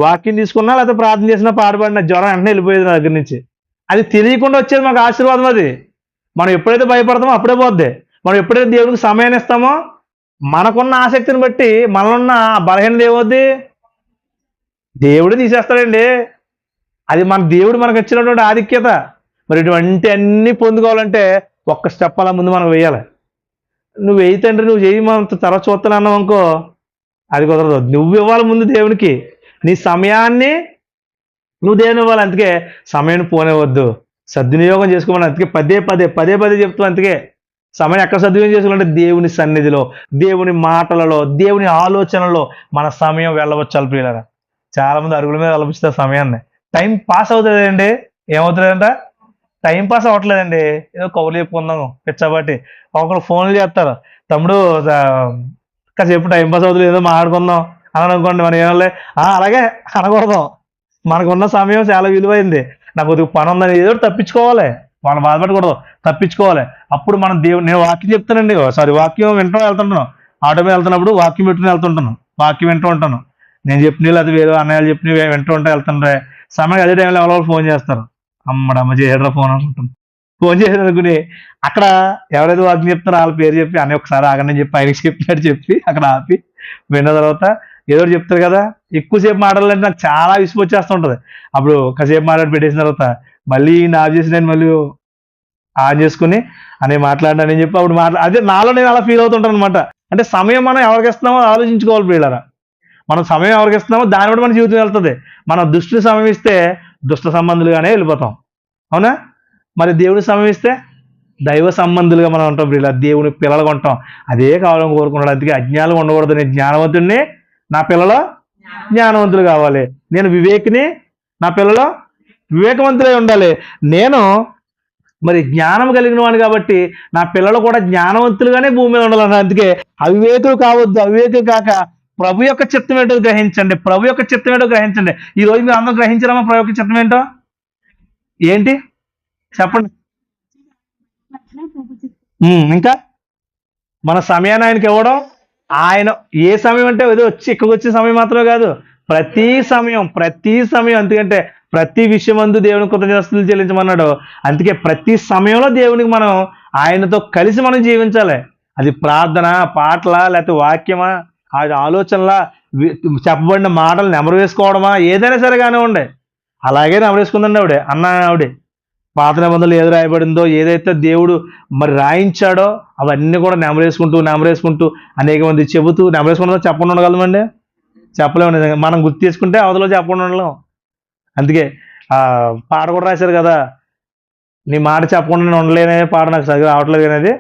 వాక్యం తీసుకున్నా లేకపోతే ప్రార్థన చేసినా పాడుపడిన జ్వరం వెంటనే వెళ్ళిపోయేది నా దగ్గర నుంచి. అది తెలియకుండా వచ్చేది మాకు ఆశీర్వాదం. అది మనం ఎప్పుడైతే భయపడతామో అప్పుడే పోద్ది. మనం ఎప్పుడైతే దేవుడికి సమయాన్ని ఇస్తామో, మనకున్న ఆసక్తిని బట్టి మనలో బలహీనత ఏమవుద్ది, దేవుడు తీసేస్తాడండి. అది మన దేవుడు మనకు ఇచ్చినటువంటి ఆధిక్యత. మరి ఇటువంటి అన్ని పొందుకోవాలంటే ఒక్క స్టెప్ అలా ముందు మనం వేయాలి. నువ్వు వేయి తండ్రి, నువ్వు చేయి, మనం తర్వాత చూస్తున్నావు అనుకో, అది కుదరదు. నువ్వు ఇవ్వాలి ముందు దేవునికి. నీ సమయాన్ని నువ్వు దేవుని ఇవ్వాలి. అందుకే సమయాన్ని పోనివద్దు, సద్వినియోగం చేసుకోమని అందుకే పదే పదే చెప్తాను. అందుకే సమయం ఎక్కడ సద్వినియోగం చేసుకోవాలంటే దేవుని సన్నిధిలో, దేవుని మాటలలో, దేవుని ఆలోచనలో మన సమయం వెళ్ళవచ్చు. ప్రియులారా, చాలా మంది అరుగుల మీద వెళ్ళబుచ్చుతారు సమయాన్ని. టైం పాస్ అవుతుందండి. ఏమవుతుందంట? టైం పాస్ అవ్వట్లేదండి. ఏదో కౌలు చెప్పుకుందాం పిచ్చబట్టి ఒకరు ఫోన్లు చేస్తారు, తమ్ముడు కాసేపు టైం పాస్ అవుతుంది ఏదో మాట్లాడుకుందాం అని అనుకోండి. మనం ఏమలే అలాగే అనకూడదు. మనకున్న సమయం చాలా విలువైంది. నాకు కొద్దిగా పని ఉందని ఏదో తప్పించుకోవాలి, వాళ్ళు బాధపడకూడదు, తప్పించుకోవాలి. అప్పుడు మనం నేను వాక్యం చెప్తానండి, వాక్యం వింటూ వెళ్తుంటాను. ఆటో మీద వెళ్తున్నప్పుడు వాక్యం పెట్టుకుని వెళ్తుంటాను, వాక్యం వింటూ ఉంటాను. నేను చెప్పిన అది వేరే అన్నయ్యలు చెప్పినవి వింటూ ఉంటే వెళ్తుంటే సమయం అదే టైంలో ఎవరో ఫోన్ చేస్తారు. అమ్మడమ్మ చేయడరా ఫోన్ అనుకుంటాను. ఫోన్ చేసారు అనుకుని అక్కడ ఎవరైతే వాక్యం చెప్తారో వాళ్ళ పేరు చెప్పి అన్నీ ఒకసారి ఆగండి చెప్పి ఆయనకి చెప్పినట్టు చెప్పి అక్కడ ఆపి విన్న తర్వాత ఏదో చెప్తారు కదా. ఎక్కువసేపు మాట్లాడాలంటే నాకు చాలా విసుగు వచ్చేస్తుంటుంది. అప్పుడు కాసేపు మాట్లాడి పెట్టేసిన తర్వాత మళ్ళీ ఆఫ్ చేసి నేను మళ్ళీ ఆన్ చేసుకుని అనే మాట్లాడినా చెప్పి అప్పుడు అదే నాలో నేను అలా ఫీల్ అవుతుంటాను అనమాట. అంటే సమయం మనం ఎవరికి ఇస్తున్నామో ఆలోచించుకోవాలి పిల్లరా. మనం సమయం ఎవరికి ఇస్తున్నామో దాన్ని బట్టి మన జీవితం వెళ్తుంది. మనం దుష్టుని సమయం ఇస్తే దుష్ట సంబంధులుగానే వెళ్ళిపోతాం, అవునా? మరి దేవుడి సమయం ఇస్తే దైవ సంబంధులుగా మనం ఉంటాం ప్రియుల, దేవుని పిల్లలుగా ఉంటాం. అదే కావాలని కోరుకున్నాడు. అందుకే అజ్ఞానం ఉండకూడదు. నేను జ్ఞానవంతుడిని, నా పిల్లలు జ్ఞానవంతులు కావాలి. నేను వివేకిని, నా పిల్లలు వివేకవంతులై ఉండాలి. నేను మరి జ్ఞానం కలిగిన వాడిని కాబట్టి నా పిల్లలు కూడా జ్ఞానవంతులుగానే భూమి మీద ఉండాలన్నారు. అందుకే అవివేకులు కావద్దు, అవివేకులు కాక ప్రభు యొక్క చిత్తం ఏంటో గ్రహించండి. ప్రభు యొక్క చిత్తం ఏంటో గ్రహించండి. ఈ రోజు మీరు అందరూ గ్రహించారమ్మా ప్రభు యొక్క చిత్తం ఏంటో? ఏంటి చెప్పండి. ఇంకా మన సమయాన్ని ఆయనకి ఇవ్వడం. ఆయన ఏ సమయం అంటే ఏదో వచ్చి ఇక్కడికి వచ్చే సమయం మాత్రమే కాదు, ప్రతి సమయం. ఎందుకంటే ప్రతి విషయం అందు దేవుని కృతజ్ఞతలు చెల్లించమన్నాడు. అందుకే ప్రతి సమయంలో దేవునికి మనం ఆయనతో కలిసి మనం జీవించాలి. అది ప్రార్థన, పాటల, లేకపోతే వాక్యమా, అది ఆలోచనలా, చెప్పబడిన మాటలు నెమరు వేసుకోవడమా, ఏదైనా సరే కానివ్వండి. అలాగే నెమరు వేసుకుందండి ఆవిడే. పాత నిబంధనలు ఏది రాయబడిందో, ఏదైతే దేవుడు మరి రాయించాడో అవన్నీ కూడా నెమరేసుకుంటూ అనేక మంది చెబుతూ నెమరేసుకుంటూ చెప్పకుండా ఉండగలమండి? చెప్పలేము. నిజంగా మనం గుర్తు చేసుకుంటే అవతలో చెప్పకుండా ఉండలేం. అందుకే పాట కూడా రాశారు కదా, నీ మాట చెప్పకుండా నేను ఉండలేనయ్యా. పాట నాకు సరిగ్గా రావట్లేదు కానీ అది,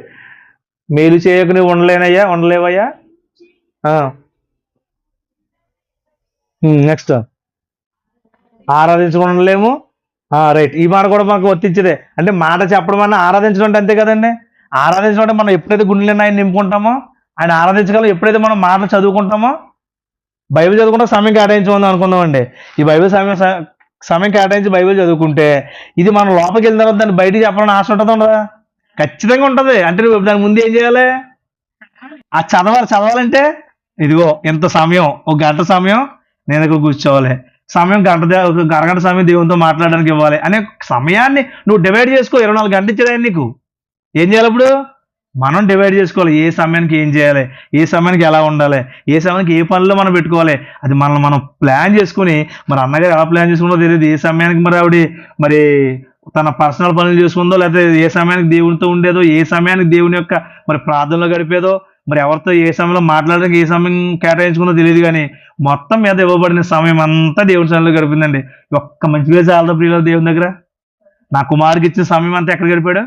మేలు చేయక నువ్వు ఉండలేవయ్యా. నెక్స్ట్ ఆరాధించకుండా ఉండలేము. రైట్, ఈ మాట కూడా మాకు వర్తించదే. అంటే మాట చెప్పడం అన్న ఆరాధించడం అంటే అంతే కదండి. ఆరాధించడం అంటే మనం ఎప్పుడైతే గుండెలను ఆయన నింపుకుంటామో, ఆయన ఆరాధించగలం. ఎప్పుడైతే మనం మాటలు చదువుకుంటామో, బైబిల్ చదువుకుంటే సమయం కేటాయించమని అనుకుందామండి. ఈ బైబిల్ సమయం కేటాయించి బైబిల్ చదువుకుంటే ఇది మనం లోపలికి వెళ్ళిన తర్వాత దాన్ని బయటికి చెప్పాలని ఆశ ఉంటుందా ఉండదా? ఖచ్చితంగా ఉంటుంది. అంటే నువ్వు దాని ముందు ఏం చేయాలి? చదవాలంటే ఇదిగో ఎంత సమయం, ఒక గంట సమయం నేను ఇక్కడ కూర్చోవాలి, సమయం ఒక అరగంట సమయం దేవునితో మాట్లాడడానికి ఇవ్వాలి అనే సమయాన్ని నువ్వు డివైడ్ చేసుకో. 24 గంటలు ఇచ్చేదాన్ని నీకు ఏం చేయాలి? ఇప్పుడు మనం డివైడ్ చేసుకోవాలి. ఏ సమయానికి ఏం చేయాలి, ఏ సమయానికి ఎలా ఉండాలి, ఏ సమయానికి ఏ పనులు మనం పెట్టుకోవాలి, అది మనం ప్లాన్ చేసుకుని, మరి అన్నగారు ఎలా ప్లాన్ చేసుకుందో తెలియదు. ఏ సమయానికి మరి ఆవిడ మరి తన పర్సనల్ పనులు చేసుకుందో, లేకపోతే ఏ సమయానికి దేవునితో ఉండేదో, ఏ సమయానికి దేవుని యొక్క మరి ప్రార్థనలో గడిపేదో, మరి ఎవరితో ఏ సమయంలో మాట్లాడడానికి ఏ సమయం కేటాయించుకుందో తెలియదు. కానీ మొత్తం మీద ఇవ్వబడిన సమయం అంతా దేవుని సన్నిధిలో గడిపిందండి. ఒక్క మంచిగా చాలా ప్రియులు దేవుని దగ్గర. నా కుమారుడికి ఇచ్చిన సమయం అంతా ఎక్కడ గడిపాడు?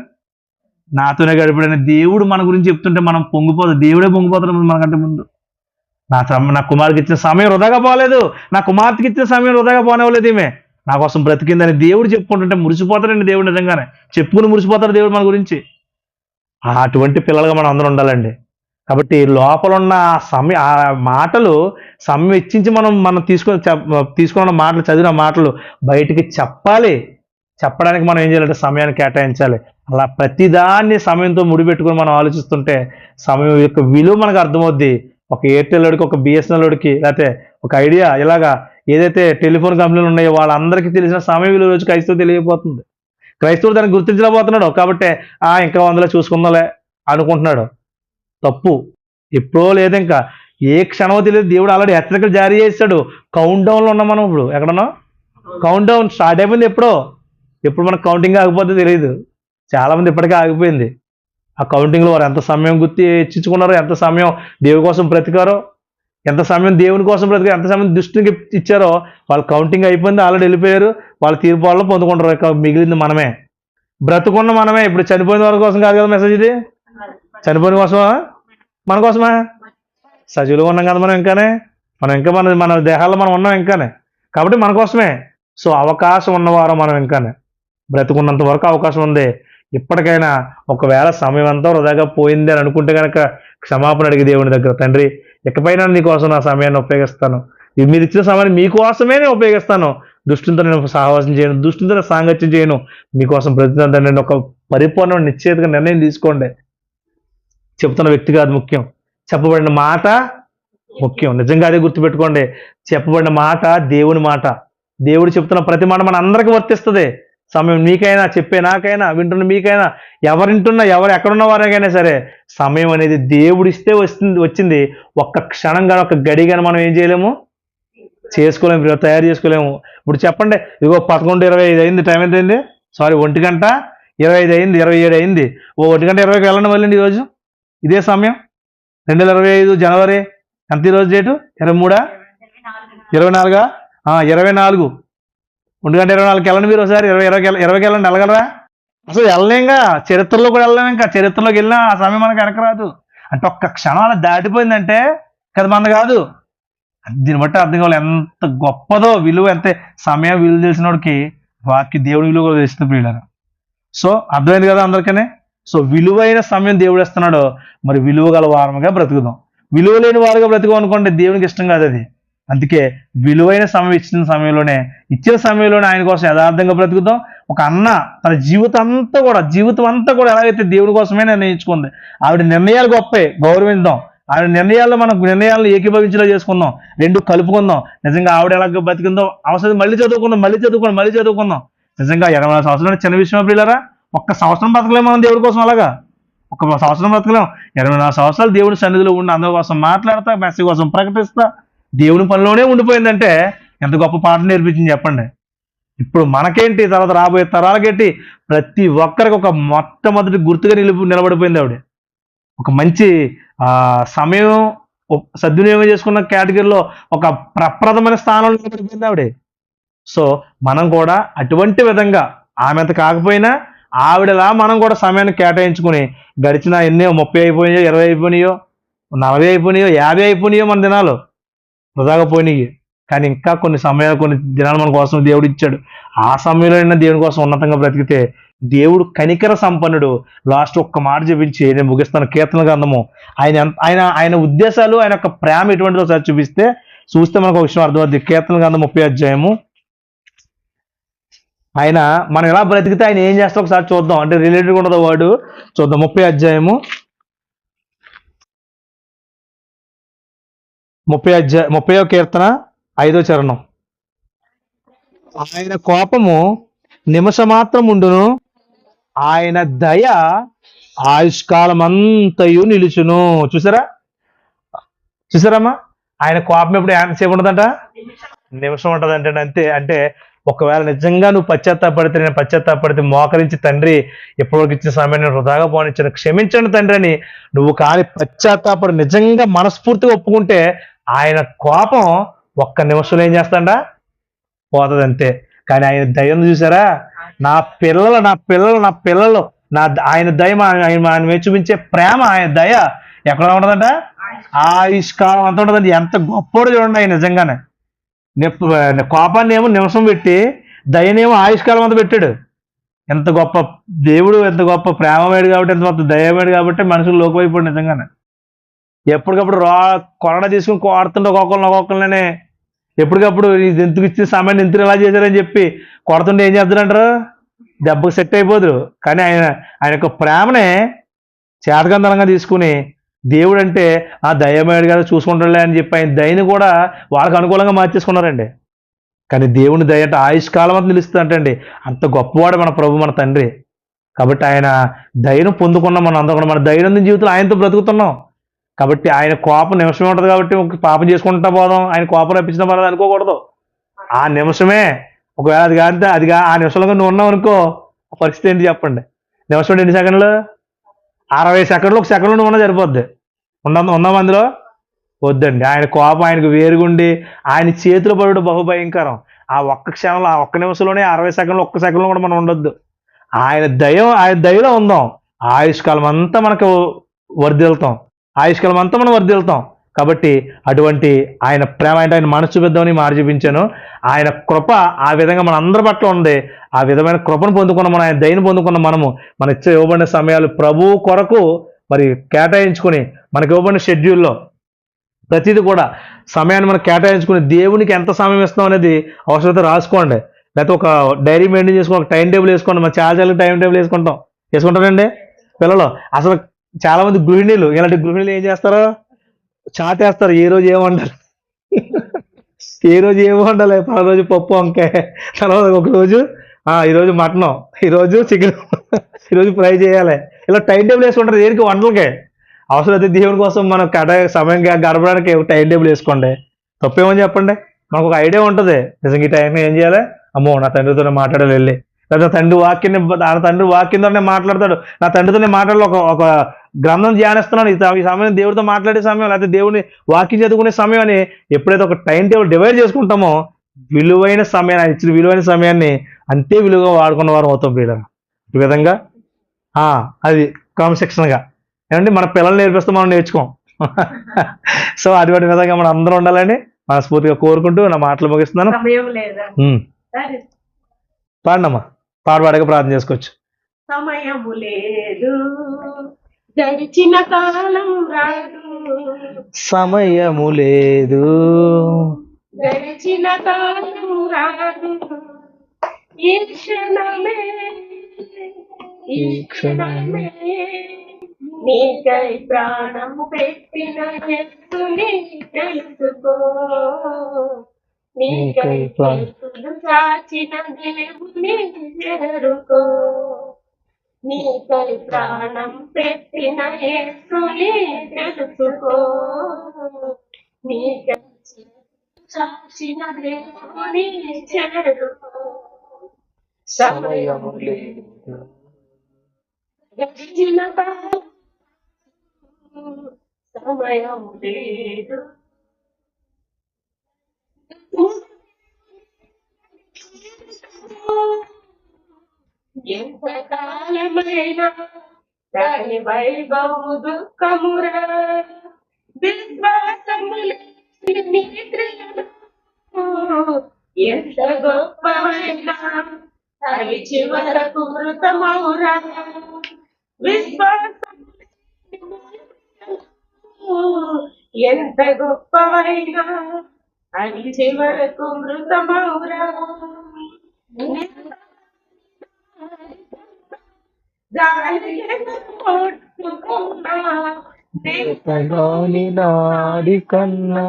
నాతోనే గడిపాడని దేవుడు మన గురించి చెప్తుంటే మనం పొంగిపోతాం. దేవుడే పొంగిపోతాడు మనకంటే ముందు. నా కుమారుడికి ఇచ్చిన సమయం వృధాగా పోలేదు, నా కుమార్తెకి ఇచ్చిన సమయం వృధాగా పోనివ్వలేదు. ఈమె నా కోసం బ్రతికిందని దేవుడు చెప్పుకుంటుంటే మురిసిపోతాడండి దేవుడు. నిజంగానే చెప్పుకుని మురిసిపోతాడు దేవుడు మన గురించి. అటువంటి పిల్లలుగా మనం అందరం ఉండాలండి. కాబట్టి లోపల ఉన్న ఆ మాటలు సమయం వెచ్చించి మనం తీసుకున్న మాటలు, చదివిన మాటలు బయటికి చెప్పడానికి మనం ఏం చేయాలంటే సమయాన్ని కేటాయించాలి. అలా ప్రతిదాన్ని సమయంతో ముడిపెట్టుకుని మనం ఆలోచిస్తుంటే సమయం యొక్క విలువ మనకు అర్థమవుద్ది. ఒక ఎయిర్టెల్ వాడికి, ఒక బిఎస్ఎన్ఎల్ వాడికి, లేకపోతే ఒక ఐడియా, ఇలాగా ఏదైతే టెలిఫోన్ కంపెనీలు ఉన్నాయో వాళ్ళందరికీ తెలిసిన సమయం విలువ రోజు క్రైస్తవుడు తెలియకపోతుంది. క్రైస్తవుడు దాన్ని గుర్తించలేకపోతున్నాడు. కాబట్టి ఇంకా 100లో చూసుకుందాంలే అనుకుంటున్నాడు. తప్పు. ఎప్పుడో లేదు, ఇంకా ఏ క్షణమో తెలియదు. దేవుడు ఆల్రెడీ హెచ్చరికలు జారీ చేశాడు. కౌంట్ డౌన్లో ఉన్నాం మనం. ఇప్పుడు ఎక్కడన్నా కౌంట్ డౌన్ స్టార్ట్ అయిపోయింది. ఎప్పుడు మనకు కౌంటింగ్ ఆగిపోతే తెలియదు. చాలా మంది ఇప్పటికే ఆగిపోయింది. ఆ కౌంటింగ్లో వారు ఎంత సమయం హెచ్చించుకున్నారో, ఎంత సమయం దేవుని కోసం బ్రతికారో, ఎంత సమయం దేవుని కోసం బ్రతికారో, ఎంత సమయం దృష్టికి ఇచ్చారో, వాళ్ళ కౌంటింగ్ అయిపోయింది. ఆల్రెడీ వెళ్ళిపోయారు. వాళ్ళ తీర్పు వాళ్ళు పొందుకుంటారు. ఇక మిగిలింది మనమే, బ్రతుకున్న మనమే. ఇప్పుడు చనిపోయిన వారి కోసం కాదు కదా మెసేజ్ ఇది. చనిపోయిన కోసమా? మన కోసమా? సజీవులుగా ఉన్నాం కదా మనం ఇంకా మన దేహాల్లో మనం ఉన్నాం ఇంకానే. కాబట్టి మన కోసమే. సో అవకాశం ఉన్నవారు మనం ఇంకానే. బ్రతుకున్నంత వరకు అవకాశం ఉంది. ఇప్పటికైనా ఒకవేళ సమయం అంతా వృధాగా పోయింది అని అనుకుంటే కనుక క్షమాపణ అడిగి దేవుని దగ్గర, తండ్రి ఇకపైనా నీకోసం నా సమయాన్ని ఉపయోగిస్తాను. మీరు ఇచ్చిన సమయాన్ని మీకోసమే నేను ఉపయోగిస్తాను. దుష్టులతో నేను సహవాసం చేయను, దుష్టులతో నేను సాంగత్యం చేయను, మీకోసం బ్రతుకుతాను. నేను ఒక పరిపూర్ణ నిశ్చయితగా నిర్ణయం తీసుకోండి. చెప్తున్న వ్యక్తి కాదు ముఖ్యం, చెప్పబడిన మాట ముఖ్యం. నిజంగా అదే గుర్తుపెట్టుకోండి. చెప్పబడిన మాట దేవుని మాట. దేవుడు చెప్తున్న ప్రతి మాట మన అందరికీ వర్తిస్తుంది. సమయం నీకైనా, చెప్పే నాకైనా, వింటున్న మీకైనా, ఎవరింటున్నా, ఎక్కడున్న వారికైనా సరే సమయం అనేది దేవుడిస్తే వచ్చింది. ఒక్క క్షణం కానీ, ఒక్క గడి కానీ మనం ఏం చేయలేము, చేసుకోలేము, తయారు చేసుకోలేము. ఇప్పుడు చెప్పండి, ఇదిగో 11:25 అయింది. టైం ఎంత అయింది? సారీ, 1:25 అయింది, 27 అయింది. 1:20కి వెళ్ళండి మళ్ళీ. ఈరోజు ఇదే సమయం 2025 జనవరి ఎంత? ఈరోజు డేటు 23, 24, 24. 1:24కి వెళ్ళండి మీరు ఒకసారి. 20కి వెళ్ళండి. వెళ్ళగలరా? అసలు వెళ్ళలేంగా. చరిత్రలో కూడా వెళ్ళలేము. ఇంకా చరిత్రలోకి వెళ్ళినా ఆ సమయం మనకు వెనక రాదు. అంటే ఒక్క క్షణం అలా దాటిపోయిందంటే కదా మన కాదు. దీన్ని బట్టి అర్థం కావాలి ఎంత గొప్పదో విలువ. ఎంత సమయం విలువ తెలిసినోడికి దేవుడి విలువ కూడా తెలిసిన ప్రియులారా. సో అర్థమైంది కదా అందరికనే. సో విలువైన సమయం దేవుడు ఇస్తున్నాడు. మరి విలువ గల వారముగా బ్రతుకుదాం. విలువ లేని వారుగా బ్రతుకుదాం అనుకోండి, దేవునికి ఇష్టం కాదు అది. అందుకే విలువైన సమయం ఇచ్చిన సమయంలోనే ఆయన కోసం యథార్థంగా బ్రతుకుదాం. ఒక అన్న తన జీవితం అంతా కూడా ఎలాగైతే దేవుడి కోసమే నిర్ణయించుకుంది. ఆవిడ నిర్ణయాలు గొప్పే, గౌరవిద్దాం. ఆవిడ నిర్ణయాలను ఏకీభవించేలా చేసుకుందాం. రెండు కలుపుకుందాం. నిజంగా ఆవిడ ఎలాగ బతికిందో అవసరం మళ్ళీ చదువుకుందాం. నిజంగా 24 సంవత్సరాలు చిన్న విషయం ప్రియులారా. ఒక్క సంవత్సరం బతకలేము మనం దేవుడి కోసం. అలాగా ఒక సంవత్సరం బతకలేము. 24 సంవత్సరాలు దేవుడి సన్నిధిలో ఉండి అందరి కోసం మాట్లాడతా, మెసేజ్ కోసం ప్రకటిస్తా, దేవుని పనిలోనే ఉండిపోయిందంటే ఎంత గొప్ప పాఠం నేర్పించింది చెప్పండి. ఇప్పుడు మనకేంటి, తర్వాత రాబోయే తరాలకేంటి, ప్రతి ఒక్కరికి ఒక మొట్టమొదటి గుర్తుగా నిలబడిపోయింది ఆవిడ. ఒక మంచి సమయం సద్వినియోగం చేసుకున్న కేటగిరీలో ఒక ప్రప్రథమైన స్థానంలో నిలబడిపోయింది ఆవిడ. సో మనం కూడా అటువంటి విధంగా ఆమె కాకపోయినా ఆవిడలా మనం కూడా సమయాన్ని కేటాయించుకుని గడిచిన ఎన్నో 30 అయిపోయినాయో, 20 అయిపోయినాయో, 40 అయిపోయినాయో, 50 అయిపోయినాయో మన దినాలు వృధాగా పోయినాయి. కానీ ఇంకా కొన్ని దినాలు మన కోసం దేవుడు ఇచ్చాడు. ఆ సమయంలో దేవుని కోసం ఉన్నతంగా బ్రతికితే దేవుడు కనికర సంపన్నుడు. లాస్ట్ ఒక్క మాట చూపించి నేను ముగిస్తాను. కీర్తన గ్రంథము ఆయన ఉద్దేశాలు, ఆయన యొక్క ప్రేమ ఎటువంటిదో ఒకసారి చూస్తే మనకు ఒక విషయం అర్థమవుతుంది. కీర్తన గ్రంథం 30 అధ్యాయము. ఆయన మనం ఎలా బ్రతికితే ఆయన ఏం చేస్తా ఒకసారి చూద్దాం. అంటే రిలేటెడ్గా ఉండదు వాడు. చూద్దాం 30 అధ్యాయము 30వ కీర్తన 5వ చరణం. ఆయన కోపము నిమిషమాత్రం ఉండును, ఆయన దయ ఆయుష్కాలం అంతయు నిలుచును. చూసారమ్మా, ఆయన కోపం ఎప్పుడు ఎంతసేపు ఉంటుందంట? నిమిషం ఉంటుందంటే. అంటే ఒకవేళ నిజంగా నువ్వు పశ్చాత్తాపడితే మోకరించి, తండ్రి ఎప్పటివరకు ఇచ్చిన సమయం నేను వృధాగా పోనిచ్చాను, క్షమించండి తండ్రి అని నువ్వు కానీ పశ్చాత్తాపడి నిజంగా మనస్ఫూర్తిగా ఒప్పుకుంటే ఆయన కోపం ఒక్క నిమిషంలో ఏం చేస్తాడా? పోతుంది అంతే. కానీ ఆయన దయను చూసారా? నా పిల్లలు ఆయన దయ, ఆయన చూపించే ప్రేమ, ఆయన దయ ఎక్కడ ఉంటుందంట? ఆయుష్కాలం అంత ఉంటుందండి. ఎంత గొప్పడు చూడండి ఆయన. నిజంగానే కోపాన్ని ఏమో నిమిషం పెట్టి, దయనేమో ఆయుష్కాలం అంతా పెట్టాడు. ఎంత గొప్ప దేవుడు, ఎంత గొప్ప ప్రేమమేడు కాబట్టి, ఎంత గొప్ప దయమేడు కాబట్టి మనుషులు లోకమైపోయాడు నిజంగానే. ఎప్పటికప్పుడు కొరడ తీసుకుని కొడుతుంటే ఒక్కొక్కరినే ఎప్పటికప్పుడు ఇది ఎందుకు ఇచ్చిన సమయాన్ని ఎందుకు ఇలా చేశారని చెప్పి కొడుతుంటే ఏం చేస్తారంటారు? దెబ్బకు సెట్ అయిపోదురు. కానీ ఆయన యొక్క ప్రేమనే చేతకందనంగా తీసుకుని దేవుడు అంటే ఆ దయమేడు గారు చూసుకుంటాడులే అని చెప్పి ఆయన దయని కూడా వాళ్ళకి అనుకూలంగా మార్చేసుకున్నారండి. కానీ దేవుని దయ అంటే ఆయుష్కాలం అంతా నిలుస్తుందంటండి. అంత గొప్పవాడు మన ప్రభు, మన తండ్రి. కాబట్టి ఆయన దయను పొందుకున్నాం మనం అందరం కూడా. మన దైనందిన జీవితంలో ఆయనతో బ్రతుకుతున్నాం కాబట్టి ఆయన కోపం నిమిషమే ఉంటుంది. కాబట్టి ఒక పాపం చేసుకుంటా పోదాం, ఆయన కోపం రప్పించిన పర్లేదు అనుకోకూడదు. ఆ నిమిషమే ఒకవేళ ఆ నిమిషంలో నువ్వు ఉన్నావు అనుకో, పరిస్థితి ఏంటి చెప్పండి? నిమిషం ఎన్ని సెకండ్లు? 60 సెకండ్లు, 1 సెకండ్లు నువ్వు ఉన్నా సరిపోద్ది. ఉన్నాం అందులో వద్దండి. ఆయన కోపం ఆయనకు వేరుగుండి ఆయన చేతులు పడుడు బహుభయంకరం. ఆ ఒక్క క్షణంలో, ఆ ఒక్క నిమిషంలోనే 60 సెకండ్లు, 1 సెకండ్లో కూడా మనం ఉండొద్దు. ఆయన దయలో ఉందాం. ఆయుష్కాలం అంతా మనకు వర్ధిల్తాం. ఆయుష్కాలం అంతా మనం వర్ధిల్తాం. కాబట్టి అటువంటి ఆయన ప్రేమ అంటే ఆయన మనసు చూపిద్దామని మాట చూపించాను. ఆయన కృప ఆ విధంగా మన అందరి పట్ల ఉంది. ఆ విధమైన కృపను పొందుకున్న మనం, ఆయన దయను పొందుకున్న మనము మన ఇవ్వబడిన సమయాలు ప్రభు కొరకు మరి కేటాయించుకొని, మనకి ఇవ్వబడిన షెడ్యూల్లో ప్రతిదీ కూడా సమయాన్ని మనం కేటాయించుకుని దేవునికి ఎంత సమయం ఇస్తాం అనేది అవసరమైతే రాసుకోండి. లేకపోతే ఒక డైరీ మెయింటైన్ చేసుకోండి, ఒక టైం టేబుల్ వేసుకోండి. మన చార్జీలకు టైం టేబుల్ వేసుకుంటారండి పిల్లలు. అసలు చాలా మంది గృహిణీలు, ఇలాంటి గృహిణీలు ఏం చేస్తారు? చాటేస్తారు. ఏ రోజు ఏం వండాలి, ఏ రోజు ఏం వండాలి, రోజు పప్పు వంకాయ, తర్వాత ఒక రోజు ఈరోజు మటన్, ఈరోజు చికెన్, ఈరోజు ఫ్రై చేయాలి. ఇలా టైం టేబుల్ వేసుకుంటారు దేనికి? వంటలకే. అవసరమైతే దేవుని కోసం మనం సమయం గడపడానికి ఒక టైం టేబుల్ వేసుకోండి. తప్పేమని చెప్పండి? మనకు ఒక ఐడియా ఉంటుంది. నిజంగా ఈ టైంలో ఏం చేయాలి? అమ్మో నా తండ్రితోనే మాట్లాడాలి వెళ్ళి, లేదా తండ్రి వాక్యంతోనే మాట్లాడతాడు. నా తండ్రితోనే మాట్లాడాలి, ఒక గ్రంథం ధ్యానిస్తున్నాను, ఈ సమయం దేవుడితో మాట్లాడే సమయం, లేకపోతే దేవుని వాక్యం చదువుకునే సమయం అని ఎప్పుడైతే ఒక టైం టేబుల్ డివైడ్ చేసుకుంటామో విలువైన సమయాన్ని, ఆయన ఇచ్చిన విలువైన సమయాన్ని అంతే విలువగా వాడుకున్న వారు అవుతాం వీళ్ళని. ఈ విధంగా అది క్రమశిక్షణగా ఏమంటే మన పిల్లల్ని నేర్పిస్తే మనం నేర్చుకోం. సో అటువంటి విధంగా మనం అందరం ఉండాలని మనస్ఫూర్తిగా కోరుకుంటూ నా మాటలు ముగిస్తున్నాను. పాడనమ్మా, పాడగా ప్రార్థన చేసుకోవచ్చు. సమయము లేదు, గడిచిన కాలం రాదు. సమయము లేదు, గడిచిన కాలం రాదు. ఈ క్షణమే, ఈ క్షణమే నీకై ప్రాణం పెట్టిన యేసుని తెలుసుకో. నీకై చేతులు చాచిన దేవుని చేరుకో. నీకై ప్రాణం పెట్టిన యేసుని తెలుసుకో. నీకై చాచిన దేవుని చేరుకో. సమయము లేదు, గడిచిన కాలం, సమయము లేదు. ఎంత కాలమైనా దాని వైభవము దుఃఖమురా. విశ్వాసము లేని నిద్రలో ఎంత గొప్పమైనా అవి చివరకు మృతమౌరా. విశ్వాసం ఎంత గొప్పమైనా అవి చివరకు మృతమౌరా. నాడి కన్నా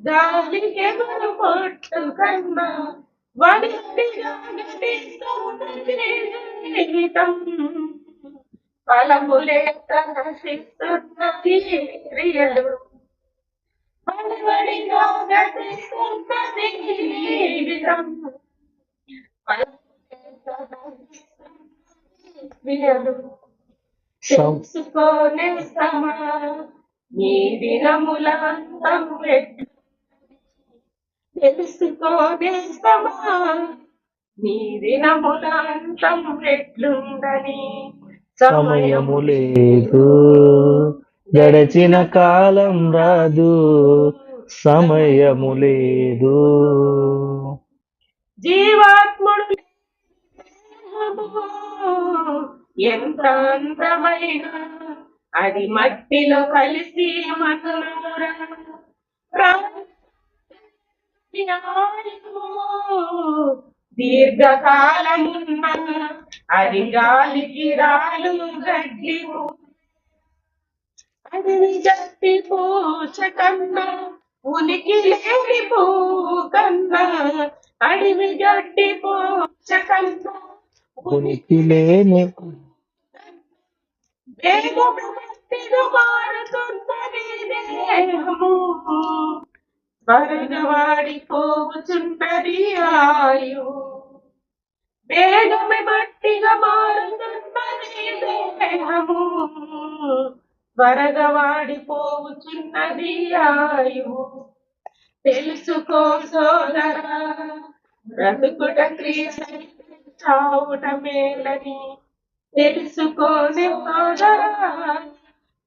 గాలికెవరు పొట్టుకన్నా వడిగా జీవితం ఫలములేక నశిస్తున్నది క్రియలు. వడివడిగా గతిస్తున్నది జీవితం తెలుసుకోనే సమా నీ దినముల అంతం ఎట్లు. తెలుసుకోనే సమా నీ దినముల అంతం ఎట్లుందని. సమయము లేదు, గడచిన కాలం రాదు. సమయము లేదు. జీవాత్ముడు ఎంత అందమైన అది మట్టిలో కలిసి మనురా దీర్ఘకాలమున్న అది గాలికి రాలు గడ్డి అది గట్టి పూచ కన్నా ఉనికి లేని పువ్వు కన్నా అడివి గట్టి పూచ కన్నా ఉనికి లేని వేగముగా మారుతున్నది దేహము వాడిపోవుచున్నది ఆయు వేగమే మట్టిగా మారుతున్నది దేహము త్వరగా వాడిపోవుచున్నది ఆయు తెలుసుకో సోదరా బ్రతుకుట క్రీస్తు చావుట మేలని తెలుసుకోని సోదరా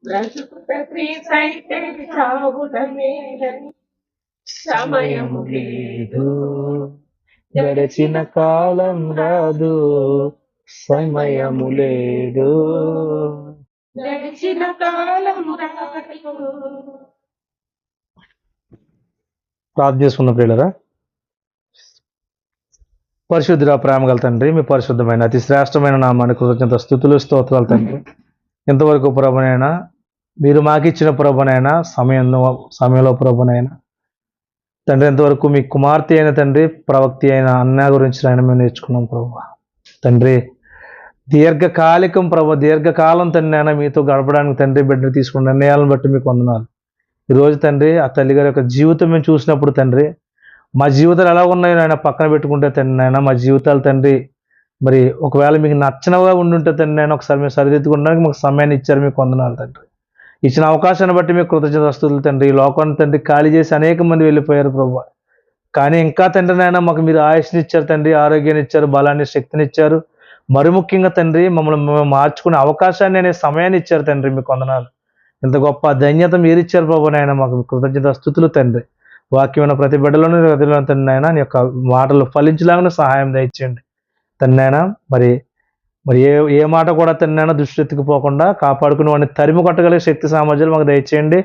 బ్రతుకుట క్రీస్తు చావుట మేలని సమయము లేదు గడిచిన కాలం రాదు సమయము లేదు గడిచిన కాలం రాదు. ప్రార్థన చేసుకున్న ప్రియులరా, పరిశుద్ధుల ప్రేమ గల తండ్రి, మీ పరిశుద్ధమైన అతి శ్రేష్టమైన నామానికి కృతజ్ఞత స్తుతులు స్తోత్రాలు తండ్రి. ఇంతవరకు ప్రభునైనా మీరు మాకిచ్చిన ప్రభునైనా సమయంలో ప్రభునైనా తండ్రి, ఇంతవరకు మీ కుమార్తె అయిన తండ్రి ప్రవక్తి అయిన అన్న గురించి ఆయన మేము నేర్చుకున్నాం ప్రభు. తండ్రి దీర్ఘకాలికం దీర్ఘకాలం తండ్రి అయినా మీతో గడపడానికి తండ్రి బిడ్డను తీసుకున్న నిర్ణయాలను బట్టి మీకు వందనాలు. ఈరోజు తండ్రి ఆ తల్లిగారి యొక్క జీవితం మేము చూసినప్పుడు తండ్రి మా జీవితాలు ఎలా ఉన్నాయో ఆయన పక్కన పెట్టుకుంటే తండ్రి అయినా మా జీవితాలు తండ్రి మరి ఒకవేళ మీకు నచ్చినగా ఉండుంటే తండ్రి అయినా ఒకసారి మేము సరిదిద్దుకోవడానికి మాకు సమయాన్ని ఇచ్చారు, మీకు వందనాలు తండ్రి. ఇచ్చిన అవకాశాన్ని బట్టి మీకు కృతజ్ఞతాస్తుతులు తండ్రి. ఈ లోకాన్ని తండ్రి ఖాళీ చేసి అనేక మంది వెళ్ళిపోయారు ప్రభు. కానీ ఇంకా తండ్రి నాయన మాకు మీరు ఆయుష్ని ఇచ్చారు తండ్రి, ఆరోగ్యాన్ని ఇచ్చారు, బలాన్ని శక్తిని ఇచ్చారు. మరి ముఖ్యంగా తండ్రి మమ్మల్ని మార్చుకునే అవకాశాన్ని అనే సమయాన్ని ఇచ్చారు తండ్రి, మీకు వందనాలు. ఇంత గొప్ప ధన్యత మీరు ఇచ్చారు ప్రభు నాయన, మాకు కృతజ్ఞతాస్తుతులు తండ్రి. వాక్యమైన ప్రతి బిడ్డలోని గదిలో తండ్రి నాయన నీ యొక్క మాటలు ఫలించలాగానే సహాయం దయచేయండి తండ్రి నాయన. మరి ఏ మాట కూడా తండ్రి దృష్టి ఎత్తుకుపోకుండా కాపాడుకుని వాడిని తరిమి కొట్టగలిగే శక్తి సామర్థ్యాలు మాకు దయచేయండి.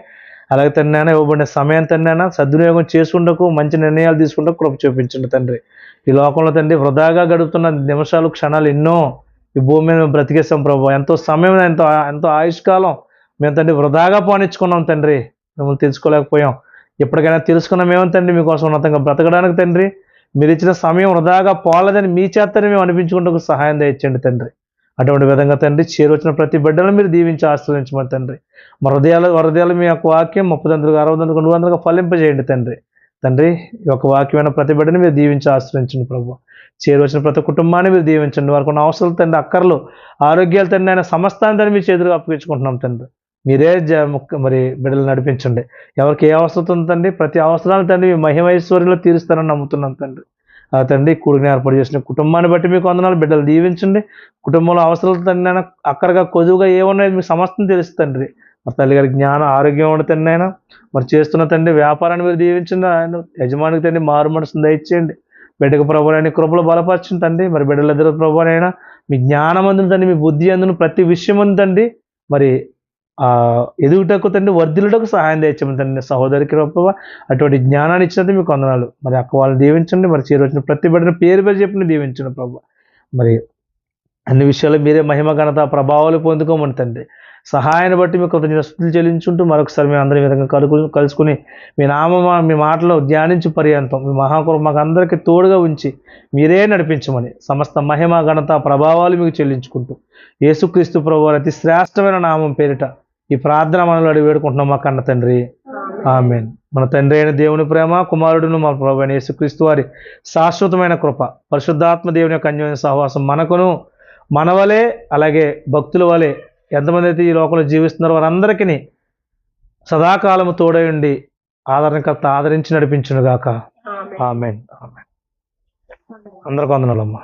అలాగే తండ్రి ఇవ్వబడిన సమయం తండ్రి సద్వినియోగం చేసుకుంటూ మంచి నిర్ణయాలు తీసుకుంటూ కృప చూపించండి తండ్రి. ఈ లోకంలో తండ్రి వృధాగా గడుపుతున్న నిమిషాలు క్షణాలు ఎన్నో ఈ భూమి మీద మేము బ్రతికేస్తాం ప్రభు. ఎంతో సమయం ఎంతో ఆయుష్కాలం మేము తండ్రి వృధాగా పానించుకున్నాం తండ్రి, మిమ్మల్ని తెలుసుకోలేకపోయాం. ఎప్పటికైనా తెలుసుకున్నామేమో తండ్రి మీకోసం ఉన్నతంగా బ్రతకడానికి తండ్రి మీరు ఇచ్చిన సమయం వృధాగా పోలేదని మీ చేతనే మేము అనిపించుకుంటూ సహాయం దయచేయండి తండ్రి. అటువంటి విధంగా తండ్రి చేరువచ్చిన ప్రతి బిడ్డను మీరు దీవించి ఆశ్రయించమని తండ్రి. మా హృదయాలు మీ యొక్క వాక్యం 30 60 100 ఫలింపజేయండి తండ్రి. ఈ యొక్క వాక్యమైన ప్రతి బిడ్డని మీరు దీవించి ఆశ్రయించండి ప్రభు. చేరువచ్చిన ప్రతి కుటుంబాన్ని మీరు దీవించండి. వారికి ఉన్న అవసరాలు తండ్రి, అక్కర్లు, ఆరోగ్యాలు తండ్రి ఆయన సమస్తాన్ని తండ్రి మీ చేతులుగా అప్పగించుకుంటున్నాం తండ్రి. మీరే మరి బిడ్డలు నడిపించండి. ఎవరికి ఏ అవసరం ఉందండి ప్రతి అవసరాలు తండ్రి మీ మహిమైశ్వర్యంలో తీరుస్తారని నమ్ముతున్నాం తండ్రి. ఆ తండ్రి కూడిని ఏర్పాటు చేసిన కుటుంబాన్ని బట్టి మీకు వందనాలు. బిడ్డలు దీవించండి. కుటుంబంలో అవసరాలు తండ్రి అయినా అక్కడగా కొదువుగా ఏమున్నాయి మీకు సమస్తం తెలుసు తండ్రి. మా తల్లి గారి జ్ఞానం ఆరోగ్యం ఉండి తండ్రి అయినా మరి చేస్తున్న తండ్రి వ్యాపారాన్ని మీరు దీవించండి. ఆయన యజమానికి తండ్రి మారు మనసును దయచేయండి. బిడ్డకు ప్రభుని కృపలు బలపరచండి తండ్రి. మరి బిడ్డలిద్దరు ప్రభునైనా మీ జ్ఞానం అందును తండ్రి, మీ బుద్ధి అందును ప్రతి విషయం ఉందండి. మరి ఎదుగుటకు తండ్రి వర్ధిల్లుటకు సహాయం తెచ్చమని తండ్రి సహోదరికి ప్రభు. అటువంటి జ్ఞానాన్ని ఇచ్చినట్టు మీకు వందనాలు. మరి అక్క వాళ్ళని దీవించండి. మరి చేరువచ్చిన ప్రతి బిడ్డను పేరు చెప్పిన దీవించండి ప్రభు. మరి అన్ని విషయాలు మీరే మహిమ ఘనత ప్రభావాలు పొందుకోమని తండ్రి. సహాయాన్ని బట్టి మీకు స్తుతులు చెల్లించుంటూ మరొకసారి మేము అందరి విధంగా కలుసుకుని మీ మాటలో ధ్యానించి పర్యంతం మీ మహాకృప మాకు అందరికీ తోడుగా ఉంచి మీరే నడిపించమని సమస్త మహిమ ఘనత ప్రభావాలు మీకు చెల్లించుకుంటూ యేసుక్రీస్తు ప్రభు అతి శ్రేష్టమైన నామం పేరిట ఈ ప్రార్థన మనలో అడిగి వేడుకుంటున్నాం మా కన్న తండ్రి. ఆమేన్. మన తండ్రి అయిన దేవుని ప్రేమ, కుమారుడును మా ప్రభు అయిన యేసుక్రీస్తు వారి శాశ్వతమైన కృప, పరిశుద్ధాత్మ దేవుని యొక్క అన్యోన్య సహవాసం మనకును మన వలె అలాగే భక్తుల వలె ఎంతమంది అయితే ఈ లోకంలో జీవిస్తున్నారో వారందరికీ సదాకాలము తోడయుండి ఆదరణకర్త ఆదరించి నడిపించునుగాక. ఆమేన్. ఆమేన్. అందరికీ వందనాలమ్మా.